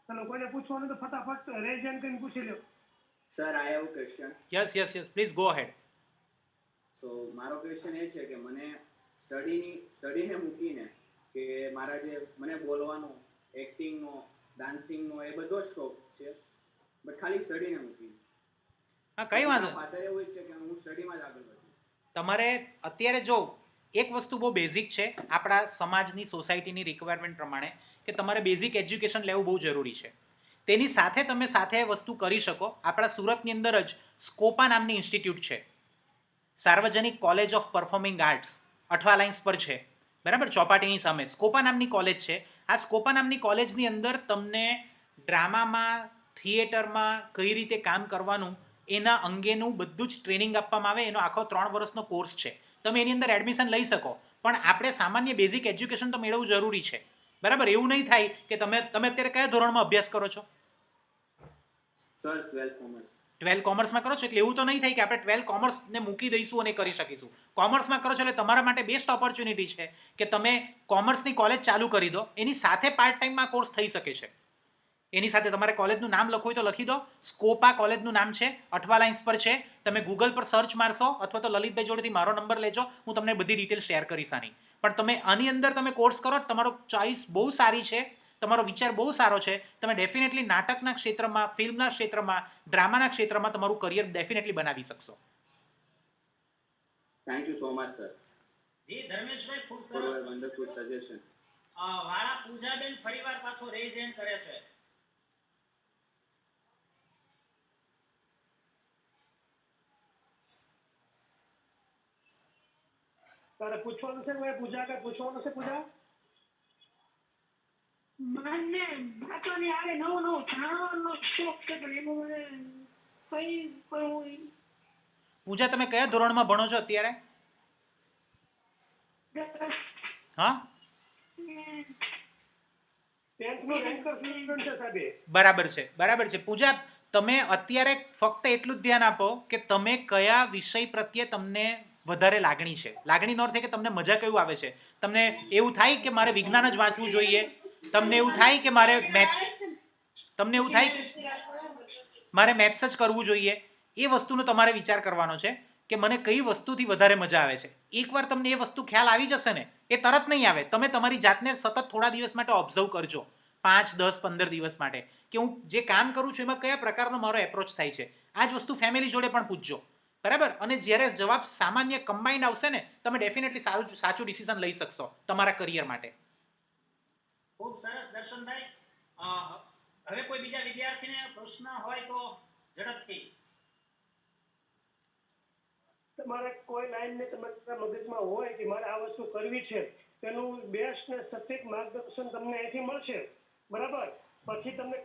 ચાલો કોઈને પૂછવાનું તો ફટાફટ રેઝ હેન્ડ કરીને પૂછી લો. Sir, I have a question. Yes please go ahead. So, મારો ક્વેશ્ચન એ છે કે મને સ્ટડીને મૂકીને કે મારા જે મને બોલવાનો, એક્ટિંગનો, ડાન્સિંગનો એ બધો જ શોખ છે, બટ ખાલી સ્ટડીને મૂકીને. હા, કંઈ વાંધો નહીં. ફાધર એવું ઈચ્છે કે હું સ્ટડીમાં જ આગળ વધું. તમારે અત્યારે જો એક વસ્તુ બહુ બેઝિક છે આપણા સમાજની સોસાયટીની રિક્વાયરમેન્ટ પ્રમાણે કે તમારે બેઝિક એજ્યુકેશન લેવું બહુ જરૂરી છે. તેની સાથે તમે સાથે વસ્તુ કરી શકો. આપણા સુરતની અંદર જ સ્કોપા નામની ઇન્સ્ટિટ્યૂટ છે, સાર્વજનિક college of performing arts, Athwa lines પર છે, બરાબર, ચોપાટીની સામે સ્કોપા નામની કોલેજ છે. આ સ્કોપા નામની કોલેજની અંદર તમને ડ્રામામાં, થિયેટરમાં કઈ રીતે કામ કરવાનું એના અંગેનું બધું જ ટ્રેનિંગ આપવામાં આવે. એનો આખો 3 વર્ષનો કોર્સ છે. તમે એની અંદર એડમિશન લઈ શકો, પણ આપણે સામાન્ય બેઝિક એજ્યુકેશન તો મેળવવું જરૂરી છે, બરાબર. એવું નહીં થાય કે તમે અત્યારે કયા ધોરણમાં અભ્યાસ કરો છો? Sir 12th commerce. 12 કોમર્સમાં કરો છો, એટલે એવું તો નહીં થાય કે આપણે 12 કોમર્સને મૂકી દઈશું અને કરી શકીશું. કોમર્સમાં કરો છો એટલે તમારા માટે બેસ્ટ ઓપોર્ચ્યુનિટી છે કે તમે કોમર્સની કોલેજ ચાલુ કરી દો. એની સાથે પાર્ટ ટાઈમમાં કોર્સ થઈ શકે છે. એની સાથે તમારે કોલેજનું નામ લખવું હોય તો લખી દો. સ્કોપા કોલેજનું નામ છે, અઠવા લાઇન્સ પર છે. તમે ગૂગલ પર સર્ચ મારશો અથવા તો લલિતભાઈ જોડેથી મારો નંબર લેજો, હું તમને બધી ડિટેલ શેર કરીશ આની. પણ તમે આની અંદર તમે કોર્સ કરો, તમારો ચોઇસ બહુ સારી છે, તમારો વિચાર બહુ સારો છે. તમે ડેફિનેટલી નાટકના ક્ષેત્રમાં, ફિલ્મના ક્ષેત્રમાં, ડ્રામાના ક્ષેત્રમાં તમારું કરિયર ડેફિનેટલી બનાવી શકશો. Thank you so much, sir, જી ધર્મેશભાઈ, ખૂબ for your સરસ. wonderful suggestion. વાળા પૂજાબેન ફરીવાર પાછો રેઝ હેન્ડ કરે છે. તારે પૂછવાનું છે ભાઈ પૂજા, કે પૂછવાનું છે પૂજા? મને વાંચવાની આરે નવું નવું જાણવાનો શોખ છે, પણ એમાં મને કઈ કરવું પૂજા, તમે કયા ધોરણમાં ભણો છો અત્યારે? હા, 10th નો રેન્કર સ્ટુડન્ટ છે સાહેબ એ. બરાબર છે. પૂજા, તમે અત્યારે ફક્ત એટલું જ ધ્યાન આપો કે તમે કયા વિષય પ્રત્યે તમને વધારે લાગણી છે. લાગણીનો અર્થ એ કે તમને મજા કયું આવે છે. તમને એવું થાય કે મારે વિજ્ઞાન જ વાંચવું જોઈએ, તમને એવું થાય કે મારે મેથ્સ, તમને એવું થાય મારે મેથ્સ જ કરવું જોઈએ. એ વસ્તુનો તમારે વિચાર કરવાનો છે કે મને કઈ વસ્તુથી વધારે મજા આવે છે. એકવાર તમને એ વસ્તુ ખ્યાલ આવી જશે ને, એ તરત નહીં આવે. તમે તમારી જાતને સતત થોડા દિવસ માટે ઓબ્ઝર્વ કરજો, 5, 10, 15 દિવસ માટે, કે હું જે કામ કરું છું એમાં કયા પ્રકારનો મારો એપ્રોચ થાય છે. આ જ વસ્તુ ફેમિલી જોડે પણ પૂછજો, બરાબર. અને જ્યારે જવાબ સામાન્ય કમ્બાઇન્ડ આવશે ને, તમે ડેફિનેટલી સાચું ડિસિઝન લઈ શકશો તમારા કરિયર માટે. ખૂબ સરસ દર્શનભાઈ. હવે કોઈ બીજા વિદ્યાર્થીને પ્રશ્ન હોય તો ઝડપથી. તમારે કોઈ લાઈન ને તમારા મગજમાં હોય કે મારે આ વસ્તુ કરવી છે, તેનું બેસ્ટ ને સટીક માર્ગદર્શન તમને અહીંથી મળશે, બરાબર. પછી તમને